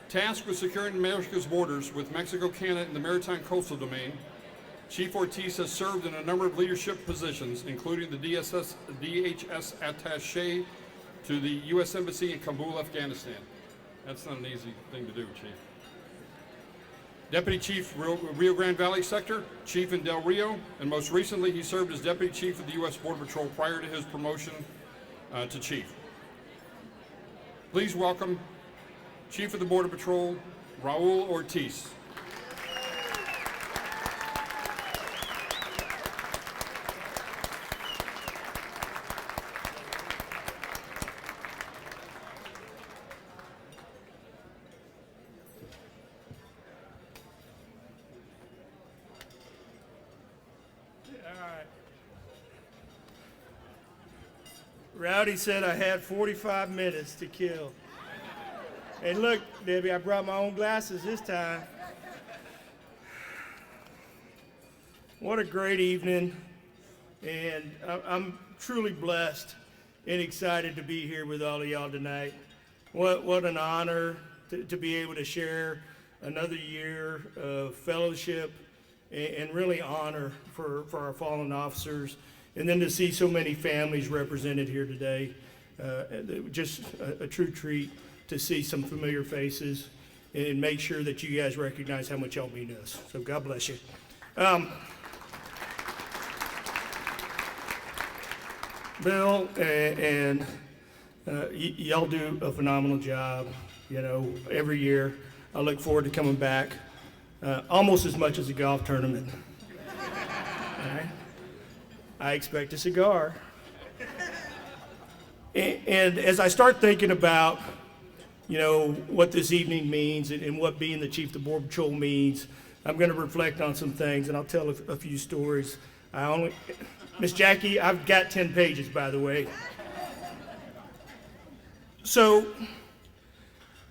Tasked with securing America's borders with Mexico, Canada, and the maritime coastal domain, Chief Ortiz has served in a number of leadership positions, including the DHS attaché to the U.S. Embassy in Kabul, Afghanistan. That's not an easy thing to do, Chief. Deputy Chief, Rio Grande Valley Sector, Chief in Del Rio, and most recently he served as Deputy Chief of the U.S. Border Patrol prior to his promotion to Chief. Please welcome Chief of the Border Patrol, Raul Ortiz.
Rowdy said I had 45 minutes to kill. And look, Debbie, I brought my own glasses this time. What a great evening. And I'm truly blessed and excited to be here with all of y'all tonight. What an honor to be able to share another year of fellowship and really honor for our fallen officers. And then to see so many families represented here today, just a true treat to see some familiar faces and make sure that you guys recognize how much y'all mean to us. So God bless you. Bill and y'all do a phenomenal job, you know, every year. I look forward to coming back almost as much as the golf tournament. All right? I expect a cigar. And as I start thinking about, you know, what this evening means and what being the Chief of the Border Patrol means, I'm going to reflect on some things, and I'll tell a few stories. Miss Jackie, I've got 10 pages, by the way. So,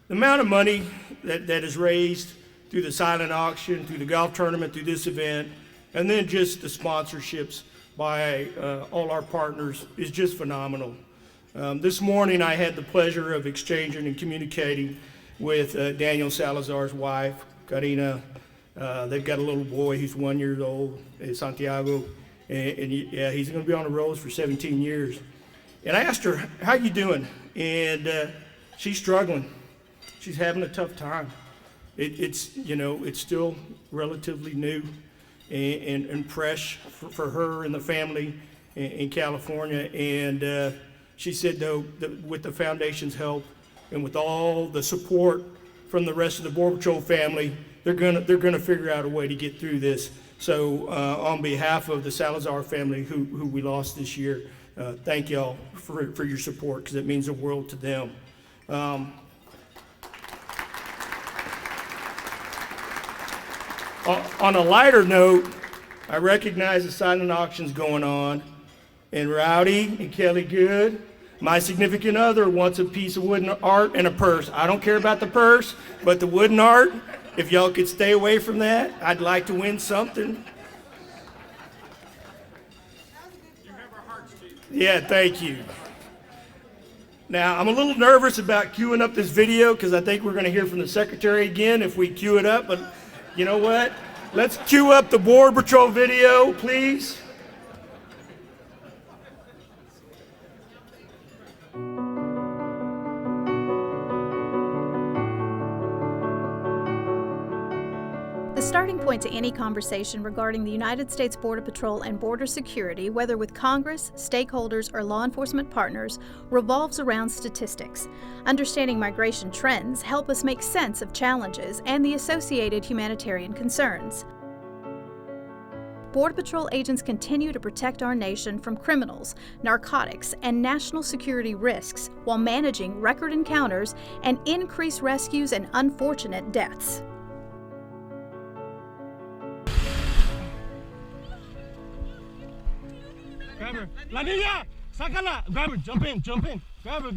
the amount of money that is raised through the silent auction, through the golf tournament, through this event, and then just the sponsorships by all our partners is just phenomenal. This morning I had the pleasure of exchanging and communicating with Daniel Salazar's wife, Karina. They've got a little boy who's 1 year old, Santiago, and yeah, he's going to be on the rolls for 17 years. And I asked her, how you doing? And she's struggling. She's having a tough time. It's you know, it's still relatively new and fresh for her and the family in California. And she said, though, that with the foundation's help and with all the support from the rest of the Border Patrol family, they're gonna figure out a way to get through this. So on behalf of the Salazar family who we lost this year, thank y'all for your support, because it means the world to them. On a lighter note, I recognize the silent auction's going on, and Rowdy and Kelly Good, my significant other, wants a piece of wooden art and a purse. I don't care about the purse, but the wooden art, if y'all could stay away from that, I'd like to win something. Yeah, thank you. Now, I'm a little nervous about queuing up this video because I think we're going to hear from the secretary again if we queue it up, but you know what? Let's queue up the Border Patrol video, please.
The starting point to any conversation regarding the United States Border Patrol and border security, whether with Congress, stakeholders, or law enforcement partners, revolves around statistics. Understanding migration trends help us make sense of challenges and the associated humanitarian concerns. Border Patrol agents continue to protect our nation from criminals, narcotics, and national security risks while managing record encounters and increased rescues and unfortunate deaths.
Grab her. La niña! Sácala! Grab her, jump in. Grab her.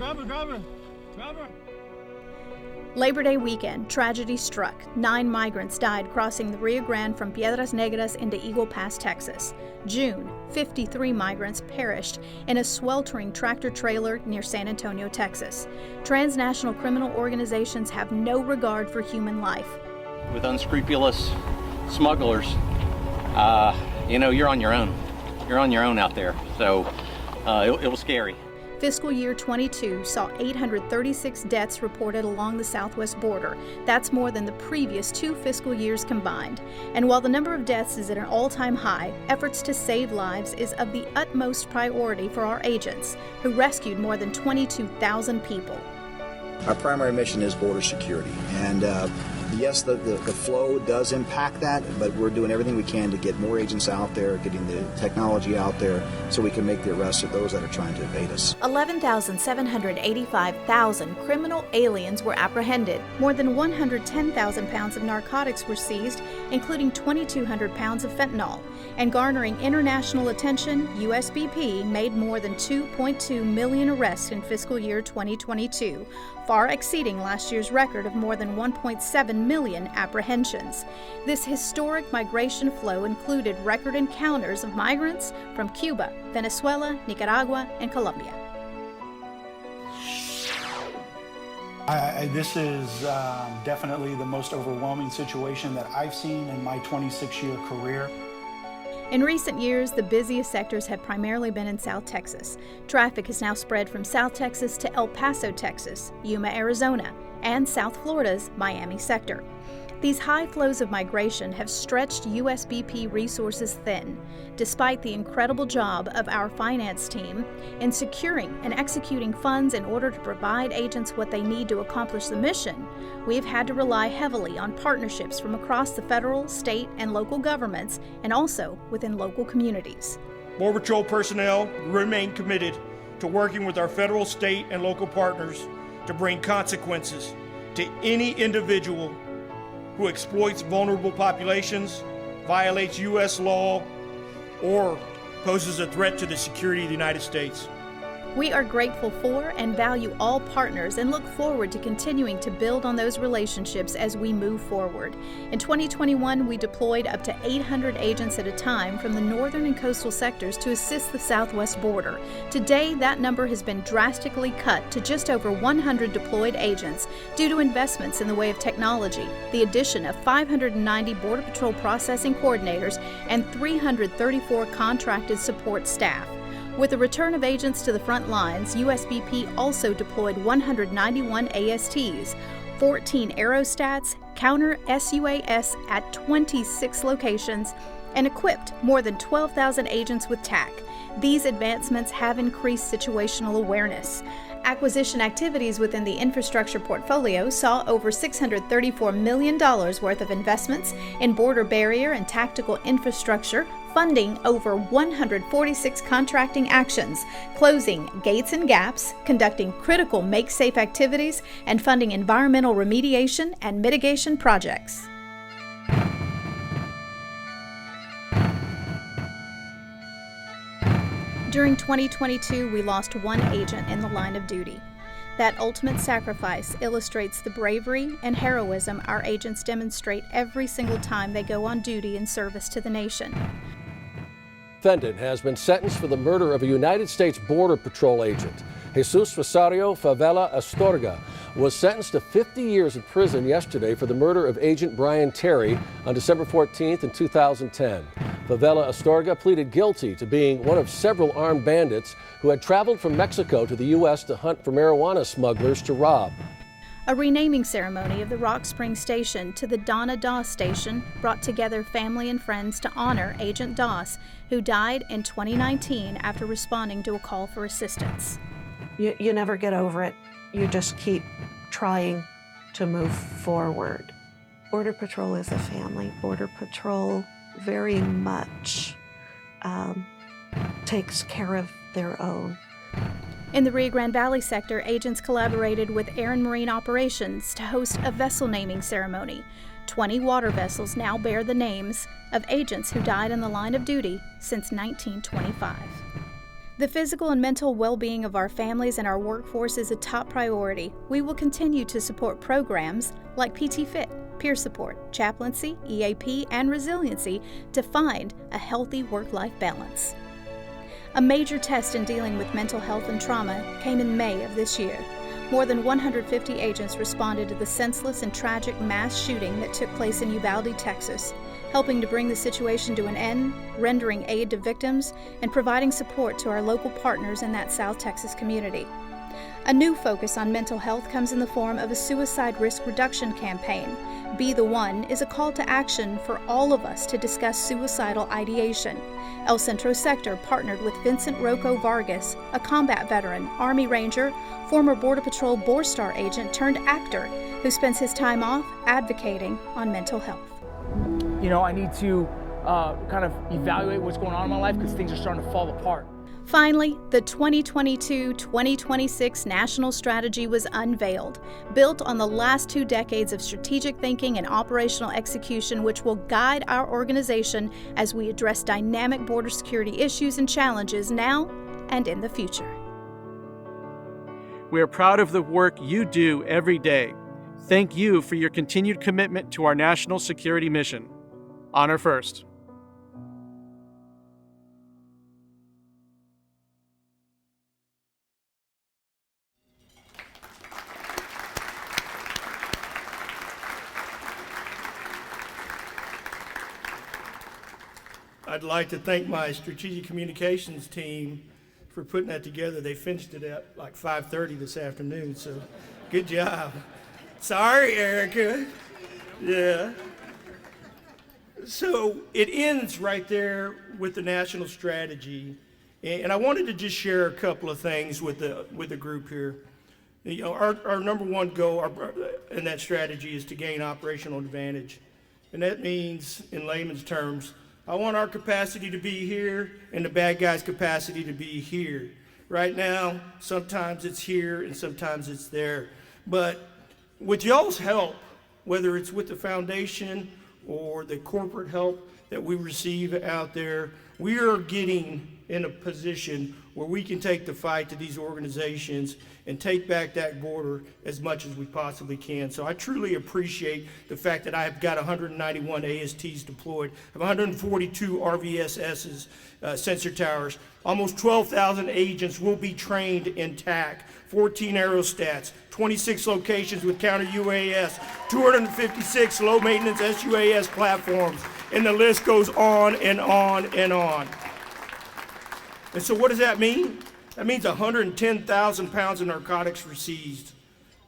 Labor Day weekend, tragedy struck. 9 migrants died crossing the Rio Grande from Piedras Negras into Eagle Pass, Texas. June, 53 migrants perished in a sweltering tractor trailer near San Antonio, Texas. Transnational criminal organizations have no regard for human life.
With unscrupulous smugglers, you're on your own. You're on your own out there, so it was scary.
Fiscal year 22 saw 836 deaths reported along the southwest border. That's more than the previous 2 fiscal years combined. And while the number of deaths is at an all-time high, efforts to save lives is of the utmost priority for our agents, who rescued more than 22,000 people.
Our primary mission is border security, and yes, the flow does impact that, but we're doing everything we can to get more agents out there, getting the technology out there so we can make the arrest of those that are trying to evade us.
11,785,000 criminal aliens were apprehended. More than 110,000 pounds of narcotics were seized, including 2,200 pounds of fentanyl. And garnering international attention, USBP made more than 2.2 million arrests in fiscal year 2022, far exceeding last year's record of more than 1.7 million apprehensions. This historic migration flow included record encounters of migrants from Cuba, Venezuela, Nicaragua, and Colombia.
This is definitely the most overwhelming situation that I've seen in my 26-year career.
In recent years, the busiest sectors have primarily been in South Texas. Traffic has now spread from South Texas to El Paso, Texas, Yuma, Arizona, and South Florida's Miami sector. These high flows of migration have stretched USBP resources thin, despite the incredible job of our finance team in securing and executing funds in order to provide agents what they need to accomplish the mission. We have had to rely heavily on partnerships from across the federal, state, and local governments, and also within local communities.
Border Patrol personnel remain committed to working with our federal, state, and local partners to bring consequences to any individual who exploits vulnerable populations, violates U.S. law, or poses a threat to the security of the United States.
We are grateful for and value all partners and look forward to continuing to build on those relationships as we move forward. In 2021, we deployed up to 800 agents at a time from the northern and coastal sectors to assist the southwest border. Today, that number has been drastically cut to just over 100 deployed agents due to investments in the way of technology, the addition of 590 Border Patrol processing coordinators, and 334 contracted support staff. With the return of agents to the front lines, USBP also deployed 191 ASTs, 14 aerostats, counter SUAS at 26 locations, and equipped more than 12,000 agents with TAC. These advancements have increased situational awareness. Acquisition activities within the infrastructure portfolio saw over $634 million worth of investments in border barrier and tactical infrastructure, funding over 146 contracting actions, closing gates and gaps, conducting critical make-safe activities, and funding environmental remediation and mitigation projects. During 2022, we lost one agent in the line of duty. That ultimate sacrifice illustrates the bravery and heroism our agents demonstrate every single time they go on duty in service to the nation.
Defendant has been sentenced for the murder of a United States Border Patrol agent. Jesus Rosario Favela Astorga was sentenced to 50 years in prison yesterday for the murder of Agent Brian Terry on December 14th in 2010. Favela Astorga pleaded guilty to being one of several armed bandits who had traveled from Mexico to the U.S. to hunt for marijuana smugglers to rob.
A renaming ceremony of the Rock Springs Station to the Donna Doss Station brought together family and friends to honor Agent Doss, who died in 2019 after responding to a call for assistance.
You never get over it. You just keep trying to move forward. Border Patrol is a family. Border Patrol very much takes care of their own.
In the Rio Grande Valley sector, agents collaborated with Air and Marine Operations to host a vessel naming ceremony. 20 water vessels now bear the names of agents who died in the line of duty since 1925. The physical and mental well-being of our families and our workforce is a top priority. We will continue to support programs like PT Fit, peer support, chaplaincy, EAP, and resiliency to find a healthy work-life balance. A major test in dealing with mental health and trauma came in May of this year. More than 150 agents responded to the senseless and tragic mass shooting that took place in Uvalde, Texas, helping to bring the situation to an end, rendering aid to victims, and providing support to our local partners in that South Texas community. A new focus on mental health comes in the form of a suicide risk reduction campaign. Be the One is a call to action for all of us to discuss suicidal ideation. El Centro Sector partnered with Vincent Rocco Vargas, a combat veteran, Army Ranger, former Border Patrol Borstar agent turned actor, who spends his time off advocating on mental health.
You know, I need to kind of evaluate what's going on in my life because things are starting to fall apart.
Finally, the 2022-2026 National Strategy was unveiled, built on the last 2 decades of strategic thinking and operational execution, which will guide our organization as we address dynamic border security issues and challenges now and in the future.
We are proud of the work you do every day. Thank you for your continued commitment to our national security mission. Honor first.
I'd like to thank my strategic communications team for putting that together. They finished it at like 5:30 this afternoon, so good job. Sorry, Erica. Yeah. So it ends right there with the national strategy. And I wanted to just share a couple of things with the group here. You know, our number one goal in that strategy is to gain operational advantage. And that means, in layman's terms, I want our capacity to be here and the bad guys' capacity to be here. Right now, sometimes it's here and sometimes it's there. But with y'all's help, whether it's with the foundation or the corporate help that we receive out there, we are getting in a position where we can take the fight to these organizations and take back that border as much as we possibly can. So I truly appreciate the fact that I have got 191 ASTs deployed, I have 142 RVSSs, sensor towers, almost 12,000 agents will be trained in TAC, 14 aerostats, 26 locations with counter UAS, 256 low maintenance SUAS platforms, and the list goes on and on and on. And so what does that mean? That means 110,000 pounds of narcotics were seized.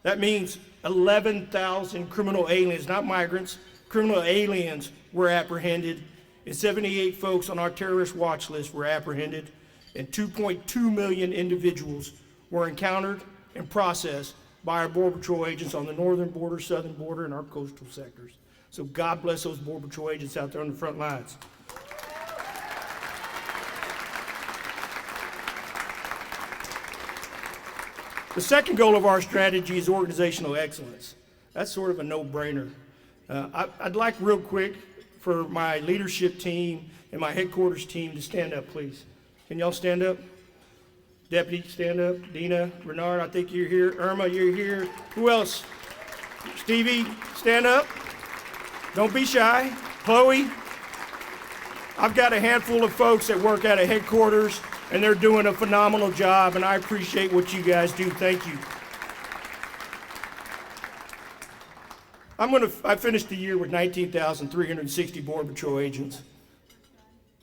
That means 11,000 criminal aliens, not migrants, criminal aliens were apprehended, and 78 folks on our terrorist watch list were apprehended, and 2.2 million individuals were encountered and processed by our Border Patrol agents on the northern border, southern border, and our coastal sectors. So God bless those Border Patrol agents out there on the front lines. The second goal of our strategy is organizational excellence. That's sort of a no-brainer. I'd like real quick for my leadership team and my headquarters team to stand up, please. Can y'all stand up? Deputy, stand up. Dina, Renard, I think you're here. Irma, you're here. Who else? Stevie, stand up. Don't be shy. Chloe, I've got a handful of folks that work out of headquarters, and they're doing a phenomenal job, and I appreciate what you guys do. Thank you. I finished the year with 19,360 Border Patrol agents.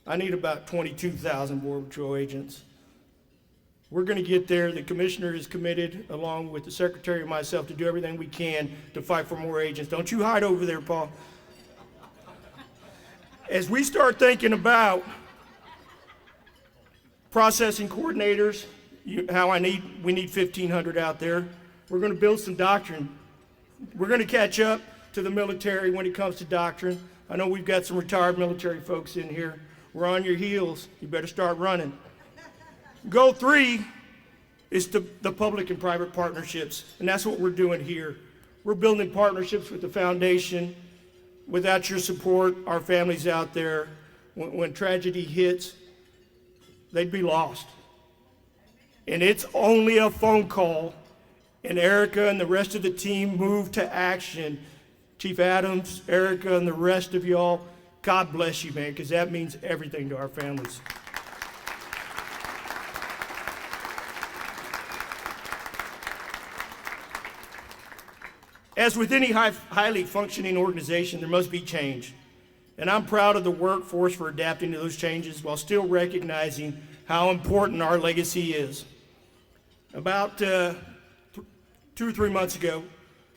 I need about 22,000 Border Patrol agents. We're going to get there. The commissioner is committed, along with the secretary and myself, to do everything we can to fight for more agents. Don't you hide over there, Paul. As we start thinking about processing coordinators, we need 1,500 out there. We're going to build some doctrine. We're going to catch up to the military when it comes to doctrine. I know we've got some retired military folks in here. We're on your heels. You better start running. Goal 3 is the public and private partnerships, and that's what we're doing here. We're building partnerships with the foundation. Without your support, our families out there, when tragedy hits, they'd be lost. And it's only a phone call, and Erica and the rest of the team move to action. Chief Adams, Erica, and the rest of y'all, God bless you, man, because that means everything to our families. As with any highly functioning organization, there must be change. And I'm proud of the workforce for adapting to those changes while still recognizing how important our legacy is. About 2 or 3 months ago,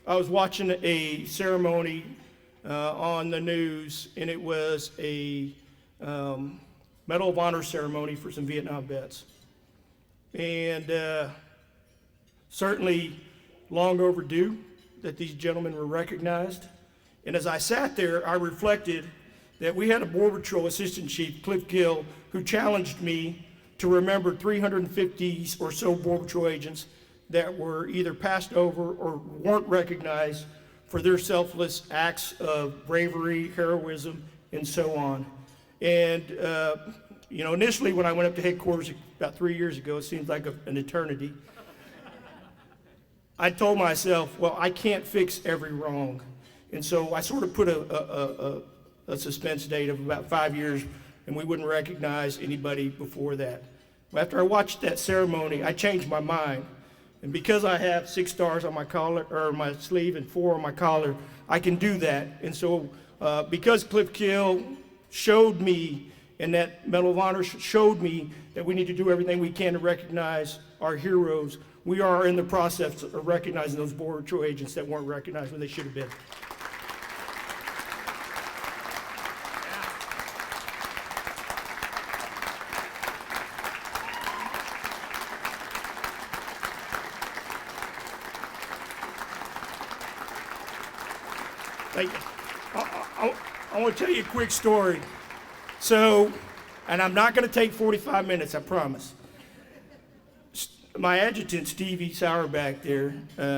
I was watching a ceremony on the news, and it was a Medal of Honor ceremony for some Vietnam vets. And certainly long overdue that these gentlemen were recognized. And as I sat there, I reflected that we had a Border Patrol Assistant Chief, Cliff Gill, who challenged me to remember 350 or so Border Patrol agents that were either passed over or weren't recognized for their selfless acts of bravery, heroism, and so on. And, initially when I went up to headquarters about 3 years ago, it seems like an eternity, I told myself, well, I can't fix every wrong. And so I sort of put a suspense date of about 5 years, and we wouldn't recognize anybody before that. After I watched that ceremony, I changed my mind. And because I have 6 stars on my collar, or my sleeve, and 4 on my collar, I can do that. And so because Cliff Gill showed me, and that Medal of Honor showed me that we need to do everything we can to recognize our heroes, we are in the process of recognizing those Border Patrol agents that weren't recognized when they should have been. I want to tell you a quick story. So, and I'm not going to take 45 minutes, I promise. My adjutant, Stevie Sauer back there,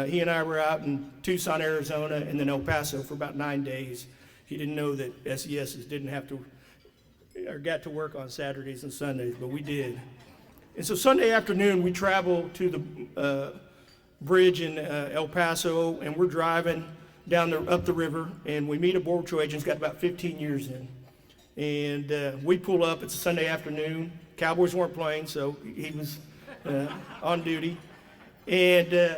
he and I were out in Tucson, Arizona, and then El Paso for about 9 days. He didn't know that SESs didn't have to, or got to work on Saturdays and Sundays, but we did. And so Sunday afternoon, we traveled to the bridge in El Paso, and we're driving down up the river, and we meet a Border Patrol agent who's got about 15 years in. And we pull up, it's a Sunday afternoon. Cowboys weren't playing, so he was on duty. And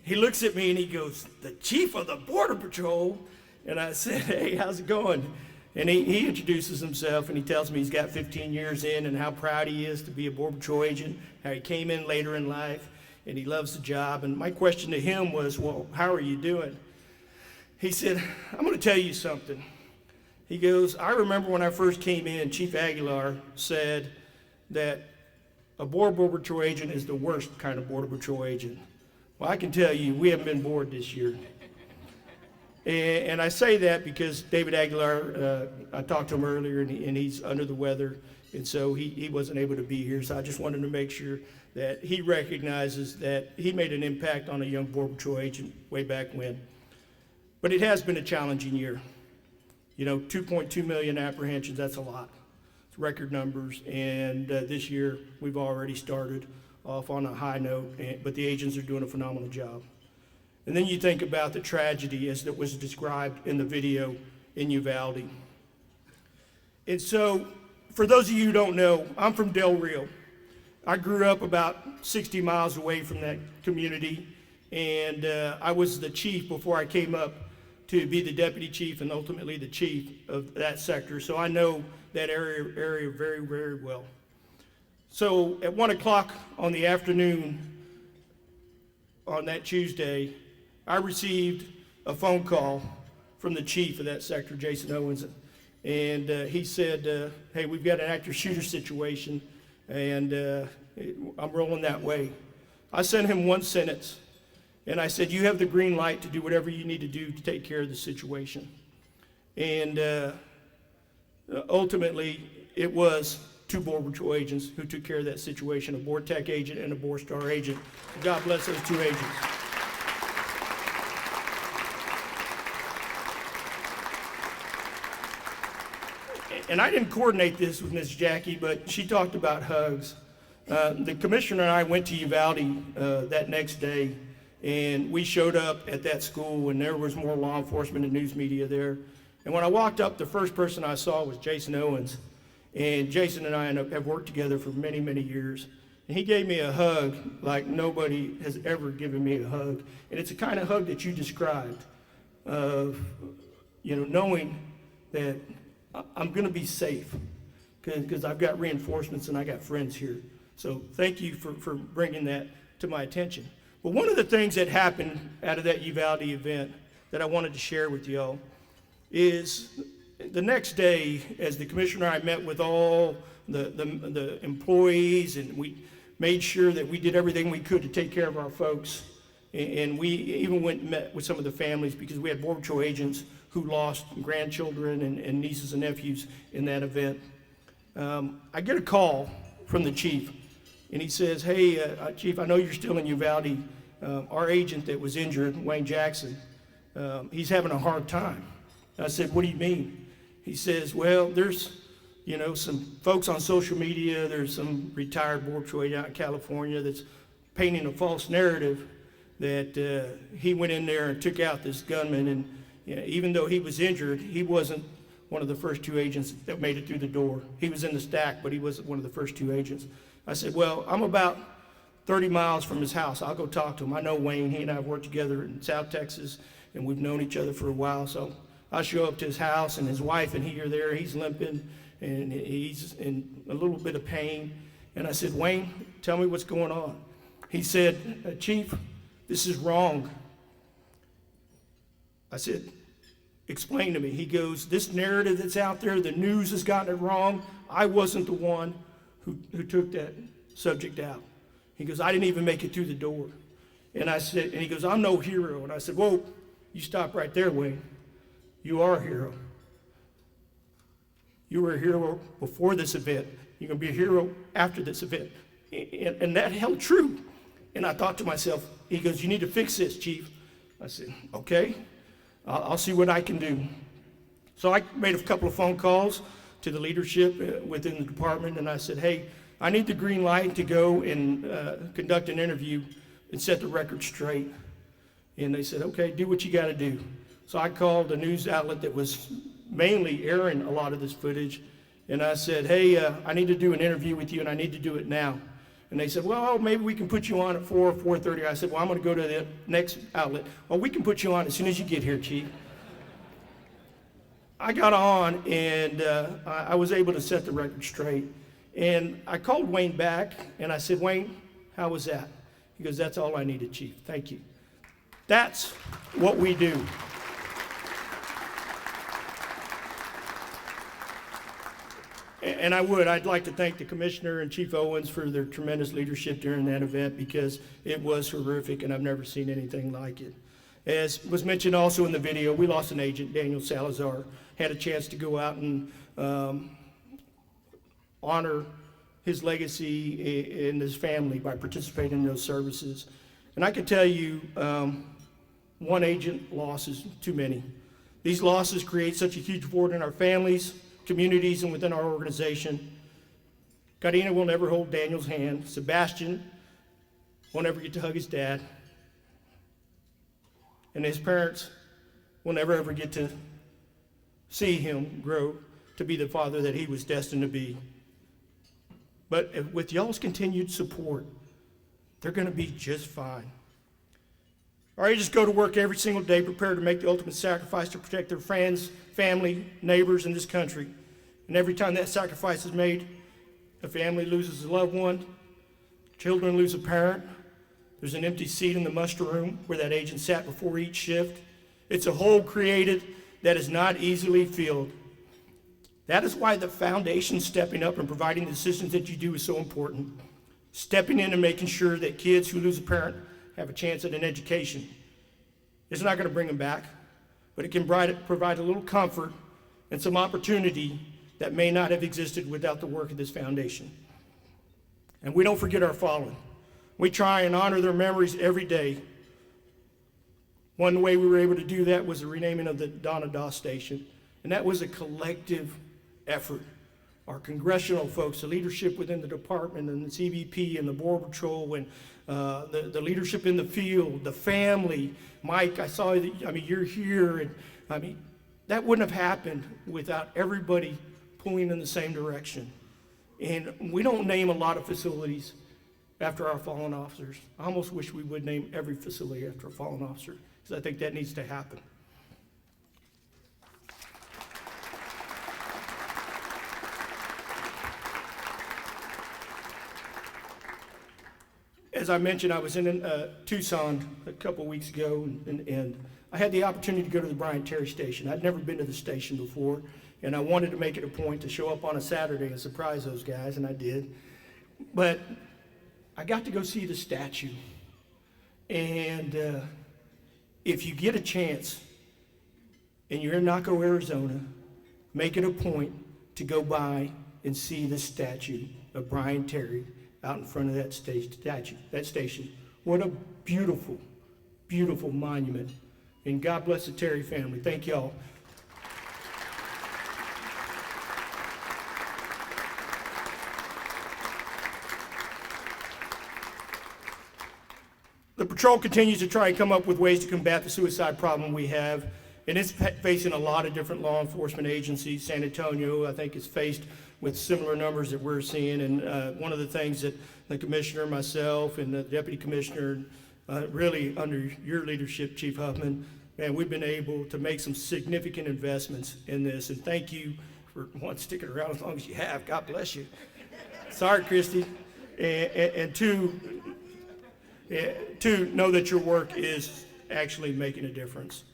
he looks at me and he goes, "The chief of the Border Patrol?" And I said, "Hey, how's it going?" And he introduces himself and he tells me he's got 15 years in and how proud he is to be a Border Patrol agent, how he came in later in life and he loves the job. And my question to him was, "Well, how are you doing?" He said, "I'm going to tell you something." He goes, "I remember when I first came in, Chief Aguilar said that a Border Patrol agent is the worst kind of Border Patrol agent. Well, I can tell you, we haven't been bored this year." And I say that because David Aguilar, I talked to him earlier, and he's under the weather, and so he wasn't able to be here. So I just wanted to make sure that he recognizes that he made an impact on a young Border Patrol agent way back when. But it has been a challenging year. You know, 2.2 million apprehensions, that's a lot. It's record numbers, and this year we've already started off on a high note, but the agents are doing a phenomenal job. And then you think about the tragedy as it was described in the video in Uvalde. And so, for those of you who don't know, I'm from Del Rio. I grew up about 60 miles away from that community, and I was the chief before I came up to be the deputy chief and ultimately the chief of that sector. So I know that area very, very well. So at 1 o'clock on the afternoon on that Tuesday, I received a phone call from the chief of that sector, Jason Owens, and he said, "Hey, we've got an active shooter situation, and I'm rolling that way." I sent him one sentence, and I said, "You have the green light to do whatever you need to do to take care of the situation." And ultimately, it was 2 Border Patrol agents who took care of that situation, a BORTEC agent and a BORSTAR agent. God bless those 2 agents. And I didn't coordinate this with Ms. Jackie, but she talked about hugs. The commissioner and I went to Uvalde that next day, and we showed up at that school, and there was more law enforcement and news media there. And when I walked up, the first person I saw was Jason Owens. And Jason and I have worked together for many, many years. And he gave me a hug like nobody has ever given me a hug. And it's the kind of hug that you described, of, you know, knowing that I'm going to be safe because I've got reinforcements and I got friends here. So thank you for bringing that to my attention. But one of the things that happened out of that Uvalde event that I wanted to share with y'all is the next day, as the commissioner and I met with all the employees, and we made sure that we did everything we could to take care of our folks. And we even went and met with some of the families because we had Border Patrol agents who lost grandchildren and nieces and nephews in that event. I get a call from the chief, and he says, "Hey, Chief, I know you're still in Uvalde. Our agent that was injured, Wayne Jackson, he's having a hard time." I said, "What do you mean?" He says, "Well, there's, you know, some folks on social media, there's some retired Border Patrol agent out in California that's painting a false narrative that he went in there and took out this gunman, and you know, even though he was injured, he wasn't one of the first 2 agents that made it through the door. He was in the stack, but he wasn't one of the first 2 agents." I said, "Well, I'm about 30 miles from his house. I'll go talk to him. I know Wayne. He and I have worked together in South Texas, and we've known each other for a while. So I show up to his house, and his wife and he are there. He's limping, and he's in a little bit of pain. And I said, 'Wayne, tell me what's going on.' He said, Chief, this is wrong. I said, explain to me. He goes, this narrative that's out there, the news has gotten it wrong. I wasn't the one who took that subject out. He goes, I didn't even make it through the door. And I said, and he goes, I'm no hero. And I said, whoa, you stop right there, Wayne. You are a hero. You were a hero before this event. You're going to be a hero after this event. And that held true. And I thought to myself, he goes, you need to fix this, Chief. I said, okay, I'll see what I can do. So I made a couple of phone calls to the leadership within the department, and I said, hey, I need the green light to go and conduct an interview and set the record straight. And they said, okay, do what you got to do. So I called a news outlet that was mainly airing a lot of this footage, and I said, hey, I need to do an interview with you, and I need to do it now. And they said, well, maybe we can put you on at 4 or 4:30. I said, well, I'm going to go to the next outlet. Well, we can put you on as soon as you get here, Chief. I got on, and I was able to set the record straight. And I called Wayne back, and I said, Wayne, how was that? He goes, that's all I needed, Chief. Thank you. That's what we do. And I'd like to thank the Commissioner and Chief Owens for their tremendous leadership during that event, because it was horrific and I've never seen anything like it. As was mentioned also in the video, we lost an agent, Daniel Salazar. Had a chance to go out and honor his legacy and his family by participating in those services. And I can tell you, one agent loss is too many. These losses create such a huge void in our families, communities, and within our organization. Karina will never hold Daniel's hand. Sebastian won't ever get to hug his dad. And his parents will never ever get to see him grow to be the father that he was destined to be. But with y'all's continued support, they're going to be just fine. Our agents go to work every single day prepared to make the ultimate sacrifice to protect their friends, family, neighbors in this country. And every time that sacrifice is made, a family loses a loved one, children lose a parent, there's an empty seat in the muster room where that agent sat before each shift. It's a hole created that is not easily filled. That is why the foundation stepping up and providing the assistance that you do is so important. Stepping in and making sure that kids who lose a parent have a chance at an education. It's not going to bring them back, but it can provide a little comfort and some opportunity that may not have existed without the work of this foundation. And we don't forget our fallen. We try and honor their memories every day. One way we were able to do that was the renaming of the Donna Doss Station, and that was a collective effort. Our congressional folks, the leadership within the department and the CBP and the Border Patrol and the leadership in the field, the family. Mike, I saw that, you're here, and that wouldn't have happened without everybody pulling in the same direction. And we don't name a lot of facilities after our fallen officers. I almost wish we would name every facility after a fallen officer, because I think that needs to happen. As I mentioned, I was in Tucson a couple weeks ago, and I had the opportunity to go to the Brian Terry Station. I'd never been to the station before, and I wanted to make it a point to show up on a Saturday and surprise those guys, and I did. But I got to go see the statue, and if you get a chance and you're in Naco, Arizona, make it a point to go by and see the statue of Brian Terry out in front of that station. What a beautiful, beautiful monument. And God bless the Terry family. Thank y'all. The patrol continues to try and come up with ways to combat the suicide problem we have, and it's facing a lot of different law enforcement agencies. San Antonio, I think, is faced with similar numbers that we're seeing, and one of the things that the commissioner, myself, and the deputy commissioner, really under your leadership, Chief Huffman, man, we've been able to make some significant investments in this, and thank you for one, sticking around as long as you have. God bless you. Sorry, Christy. And two, to know that your work is actually making a difference.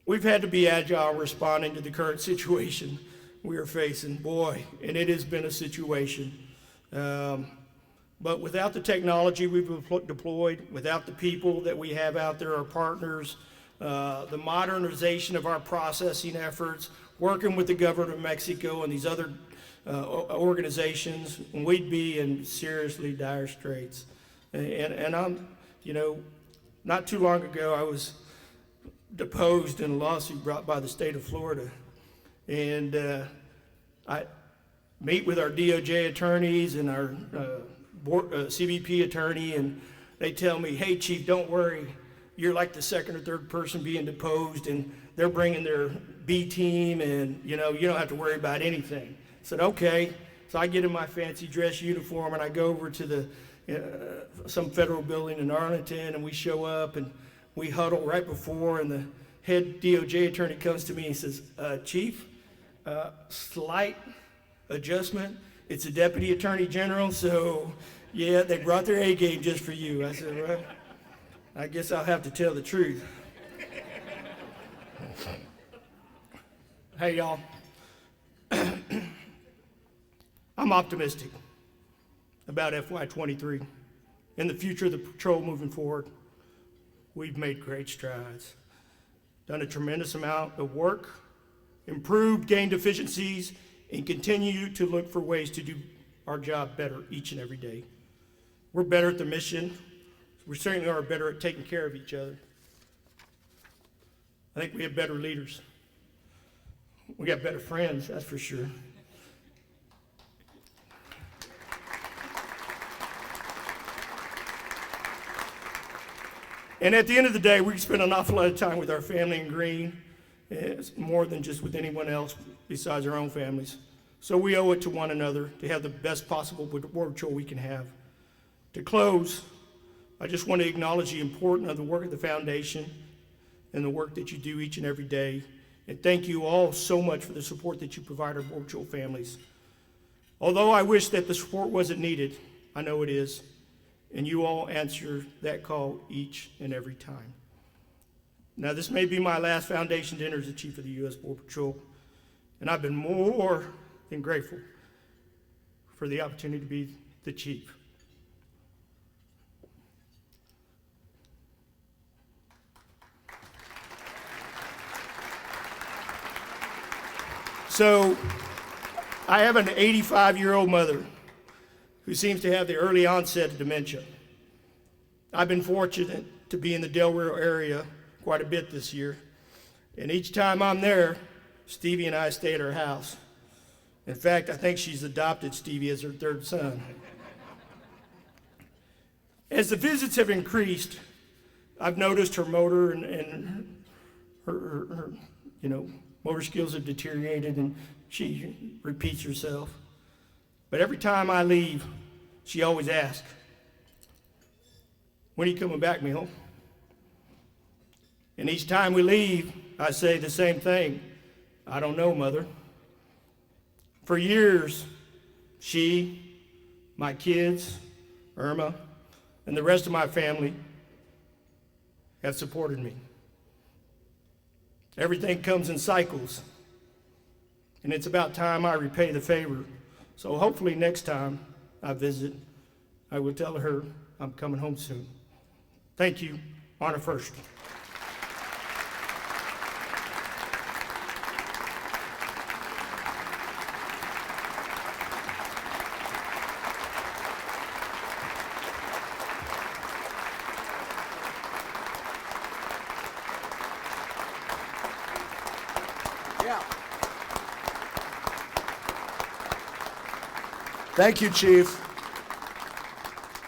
We've had to be agile responding to the current situation we are facing, boy, and it has been a situation. But without the technology we've deployed, without the people that we have out there, our partners, the modernization of our processing efforts, working with the government of Mexico and these other organizations, we'd be in seriously dire straits. And I'm, not too long ago, I was deposed in a lawsuit brought by the state of Florida. And I meet with our DOJ attorneys and our CBP attorney, and they tell me, hey, Chief, don't worry. You're like the second or third person being deposed, and they're bringing their B team, and you don't have to worry about anything. I said, okay. So I get in my fancy dress uniform, and I go over to some federal building in Arlington, and we show up, and we huddle right before, and the head DOJ attorney comes to me and says, Chief, slight adjustment. It's a deputy attorney general, so yeah, they brought their A game just for you. I said, well, I guess I'll have to tell the truth. Hey, y'all. I'm optimistic about FY23 and the future of the patrol moving forward. We've made great strides, done a tremendous amount of work, improved, gained efficiencies, and continue to look for ways to do our job better each and every day. We're better at the mission. We certainly are better at taking care of each other. I think we have better leaders. We got better friends, that's for sure. And at the end of the day, we spend an awful lot of time with our family in Green. It's more than just with anyone else besides our own families. So we owe it to one another to have the best possible Border Patrol we can have. To close, I just want to acknowledge the importance of the work of the foundation and the work that you do each and every day. And thank you all so much for the support that you provide our Border Patrol families. Although I wish that the support wasn't needed, I know it is. And you all answer that call each and every time. Now, this may be my last foundation dinner as the Chief of the U.S. Border Patrol, and I've been more than grateful for the opportunity to be the Chief. So, I have an 85-year-old mother who seems to have the early onset of dementia. I've been fortunate to be in the Delaware area quite a bit this year, and each time I'm there, Stevie and I stay at her house. In fact, I think she's adopted Stevie as her third son. As the visits have increased, I've noticed her motor and her motor skills have deteriorated, and she repeats herself. But every time I leave, she always asks, when are you coming back, mijo? And each time we leave, I say the same thing. I don't know, Mother. For years, she, my kids, Irma, and the rest of my family have supported me. Everything comes in cycles, and it's about time I repay the favor. So hopefully next time I visit, I will tell her I'm coming home soon. Thank you. Honor first.
Thank you, Chief.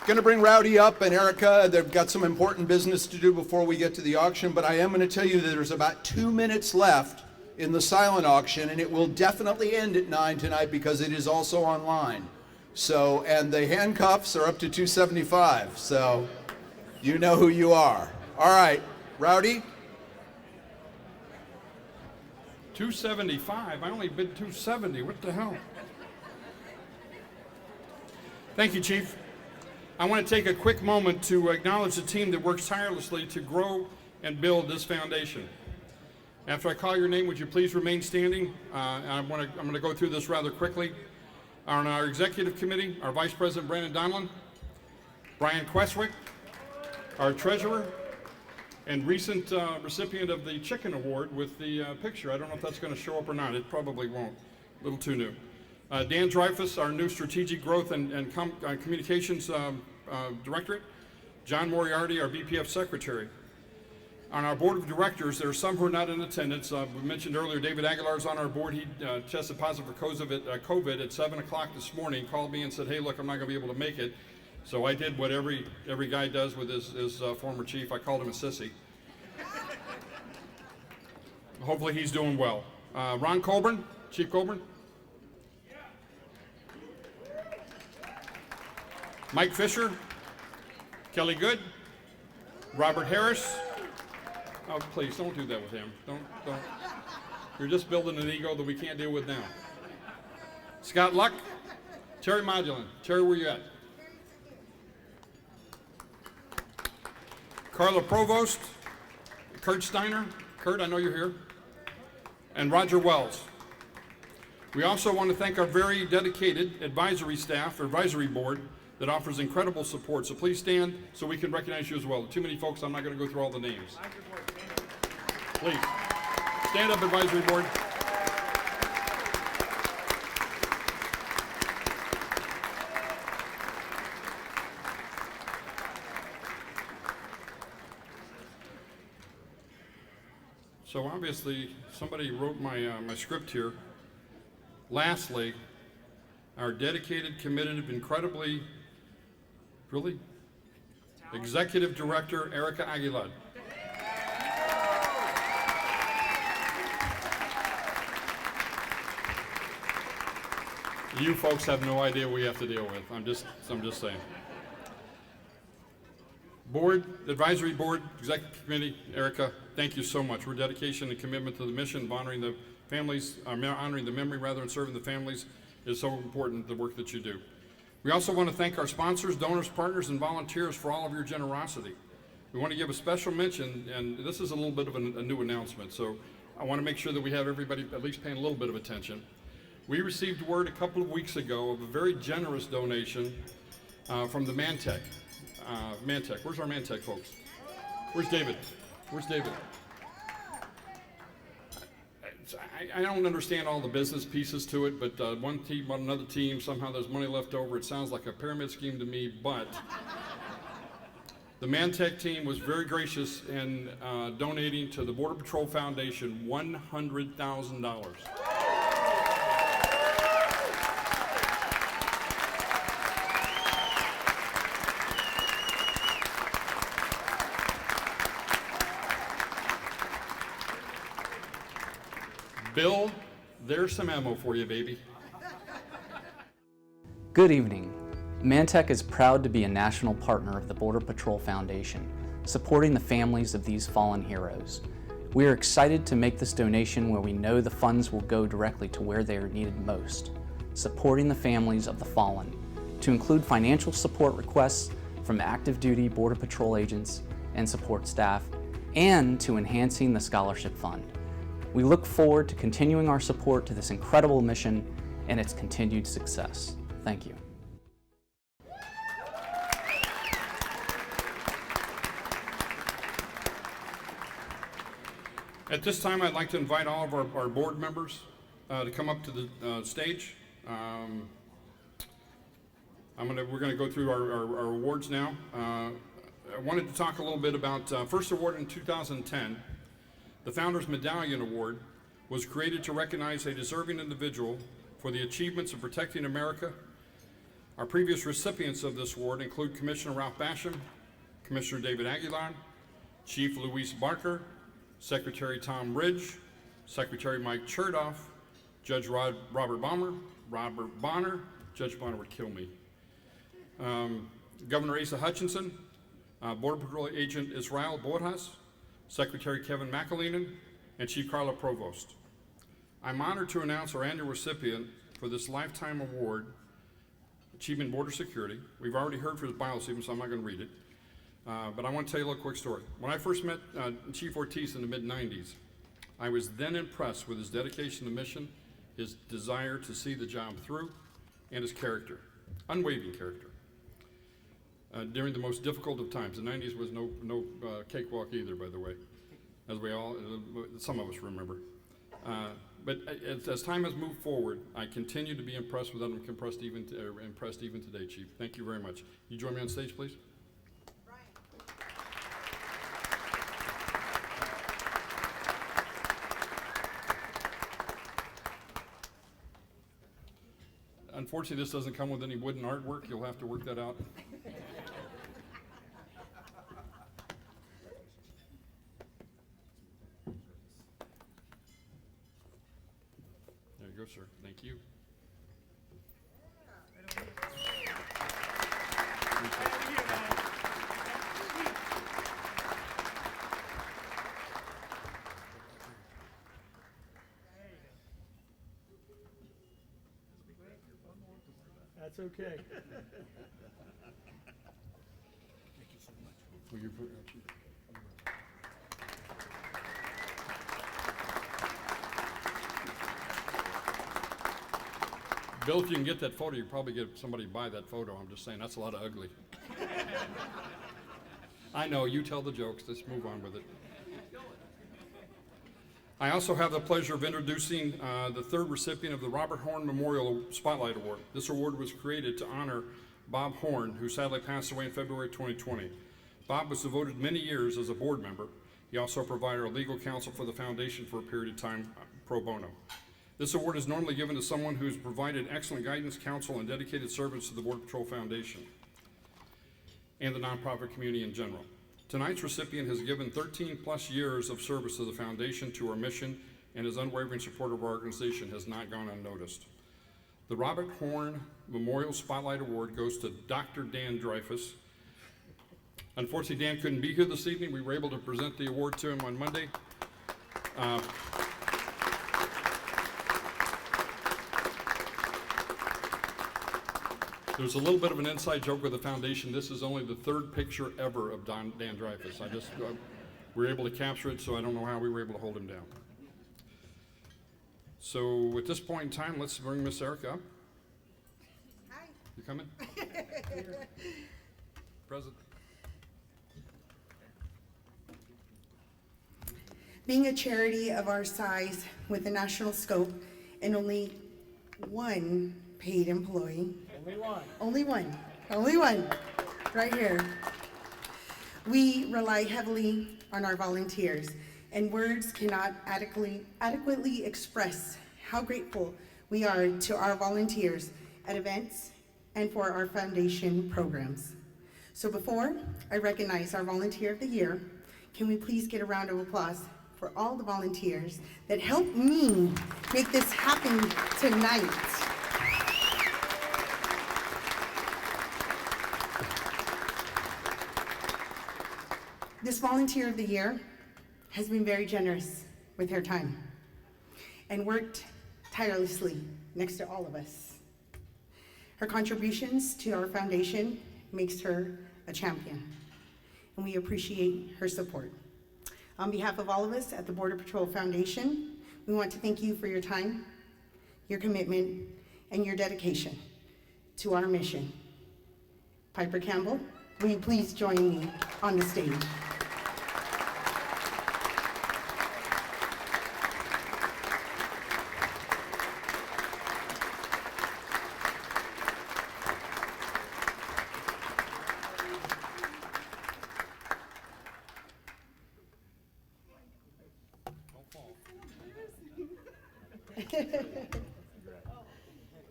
Going to bring Rowdy up and Erica. They've got some important business to do before we get to the auction, but I am going to tell you that there's about 2 minutes left in the silent auction, and it will definitely end at 9 tonight because it is also online. So, and the handcuffs are up to $275, so you know who you are. All right, Rowdy.
275? I only bid 270. What the hell? Thank you, Chief. I want to take a quick moment to acknowledge the team that works tirelessly to grow and build this foundation. After I call your name, would you please remain standing? I'm going to go through this rather quickly. On our executive committee, our Vice President Brandon Donlin, Brian Queswick, our treasurer, and recent recipient of the Chicken Award with the picture. I don't know if that's going to show up or not. It probably won't. A little too new. Dan Dreyfus, our new Strategic Growth and Communications Directorate. John Moriarty, our BPF Secretary. On our board of directors, there are some who are not in attendance. We mentioned earlier, David Aguilar is on our board. He tested positive for COVID at 7 o'clock this morning. Called me and said, hey, look, I'm not going to be able to make it. So I did what every guy does with his former chief. I called him a sissy. Hopefully he's doing well. Ron Colburn, Chief Colburn. Mike Fisher, Kelly Good, Robert Harris. Oh, please don't do that with him. Don't. You're just building an ego that we can't deal with now. Scott Luck, Terry Modulin. Terry, where you at? Carla Provost, Kurt Steiner. Kurt, I know you're here. And Roger Wells. We also want to thank our very dedicated advisory staff, or advisory board, that offers incredible support. So please stand so we can recognize you as well. Too many folks, I'm not going to go through all the names. Please, stand up, advisory board. So obviously, somebody wrote my script here. Lastly, our dedicated, committed, incredibly, really, Executive Director, Erica Aguilar. You folks have no idea what we have to deal with. I'm just saying. Board, advisory board, executive committee, Erica, thank you so much. Your dedication and commitment to the mission of honoring the families, honoring the memory rather, and serving the families is so important, the work that you do. We also want to thank our sponsors, donors, partners, and volunteers for all of your generosity. We want to give a special mention, and this is a little bit of a new announcement, so I want to make sure that we have everybody at least paying a little bit of attention. We received word a couple of weeks ago of a very generous donation from the Mantech. Mantech, where's our Mantech folks? Where's David? Where's David? I don't understand all the business pieces to it, but one team on another team, somehow there's money left over. It sounds like a pyramid scheme to me, but the Mantech team was very gracious in donating to the Border Patrol Foundation $100,000. Bill, there's some ammo for you, baby.
Good evening. Mantech is proud to be a national partner of the Border Patrol Foundation, supporting the families of these fallen heroes. We are excited to make this donation where we know the funds will go directly to where they are needed most, supporting the families of the fallen, to include financial support requests from active duty Border Patrol agents and support staff, and to enhancing the scholarship fund. We look forward to continuing our support to this incredible mission and its continued success. Thank you.
At this time, I'd like to invite all of our board members to come up to the stage. We're going to go through our awards now. I wanted to talk a little bit about first award in 2010. The Founders Medallion Award was created to recognize a deserving individual for the achievements of protecting America. Our previous recipients of this award include Commissioner Ralph Basham, Commissioner David Aguilar, Chief Luis Barker, Secretary Tom Ridge, Secretary Mike Chertoff, Judge Robert Bonner, Judge Bonner would kill me, Governor Asa Hutchinson, Border Patrol Agent Israel Borjas, Secretary Kevin McAleenan, and Chief Carla Provost. I'm honored to announce our annual recipient for this Lifetime Award, Achievement Border Security. We've already heard from his bio, Stephen, so I'm not going to read it. But I want to tell you a little quick story. When I first met Chief Ortiz in the mid-90s, I was then impressed with his dedication to mission, his desire to see the job through, and his character, unwavering character. During the most difficult of times, the 90s was no cakewalk either, by the way, as we all, some of us remember. But as time has moved forward, I continue to be impressed with that. I'm impressed even today, Chief. Thank you very much. You join me on stage, please. Unfortunately, this doesn't come with any wooden artwork. You'll have to work that out. There you go, sir. Thank you.
That's okay.
Will you put, Bill, if you can get that photo, you probably get somebody to buy that photo. I'm just saying, that's a lot of ugly. I know, you tell the jokes. Let's move on with it. I also have the pleasure of introducing the third recipient of the Robert Horn Memorial Spotlight Award. This award was created to honor Bob Horn, who sadly passed away in February 2020. Bob was devoted many years as a board member. He also provided our legal counsel for the foundation for a period of time pro bono. This award is normally given to someone who has provided excellent guidance, counsel, and dedicated service to the Border Patrol Foundation and the nonprofit community in general. Tonight's recipient has given 13 plus years of service to the foundation, to our mission, and his unwavering support of our organization has not gone unnoticed. The Robert Horn Memorial Spotlight Award goes to Dr. Dan Dreyfus. Unfortunately, Dan couldn't be here this evening. We were able to present the award to him on Monday. There's a little bit of an inside joke with the foundation. This is only the third picture ever of Dan Dreyfus. We were able to capture it, so I don't know how we were able to hold him down. So at this point in time, let's bring Miss Erica up.
Hi.
You coming? Present.
Being a charity of our size with a national scope and only one paid employee. Only one, right here. We rely heavily on our volunteers, and words cannot adequately express how grateful we are to our volunteers at events and for our foundation programs. So before I recognize our Volunteer of the Year, can we please get a round of applause for all the volunteers that helped me make this happen tonight. This Volunteer of the Year has been very generous with her time and worked tirelessly next to all of us. Her contributions to our foundation makes her a champion, and we appreciate her support. On behalf of all of us at the Border Patrol Foundation, we want to thank you for your time, your commitment, and your dedication to our mission. Piper Campbell, will you please join me on the stage?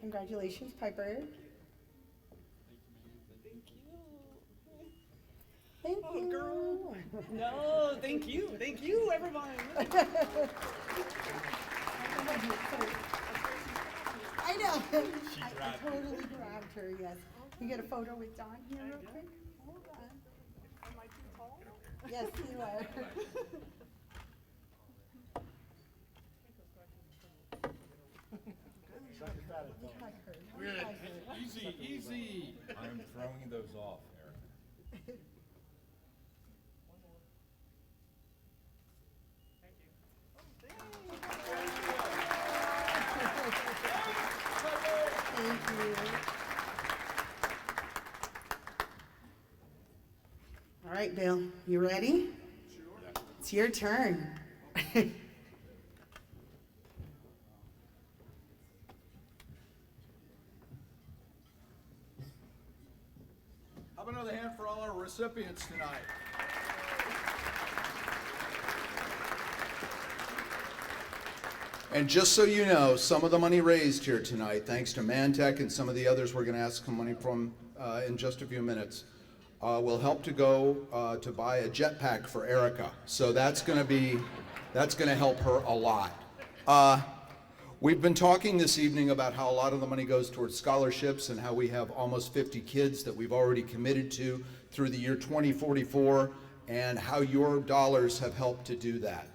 Congratulations, Piper. Thank you.
Oh, girl. No, thank you. Thank you, everyone.
I know. I totally grabbed her, yes. You get a photo with Don here real quick? Hold on. Am I too tall? Yes, you are.
good. Easy, easy.
I'm throwing those off, Eric.
Thank you. All right, Bill, you ready? Sure. It's your turn.
How about another hand for all our recipients tonight? And just so you know, some of the money raised here tonight, thanks to Mantech and some of the others we're going to ask some money from in just a few minutes, will help to go to buy a jetpack for Erica. So that's going to help her a lot. We've been talking this evening about how a lot of the money goes towards scholarships and how we have almost 50 kids that we've already committed to through the year 2044 and how your dollars have helped to do that.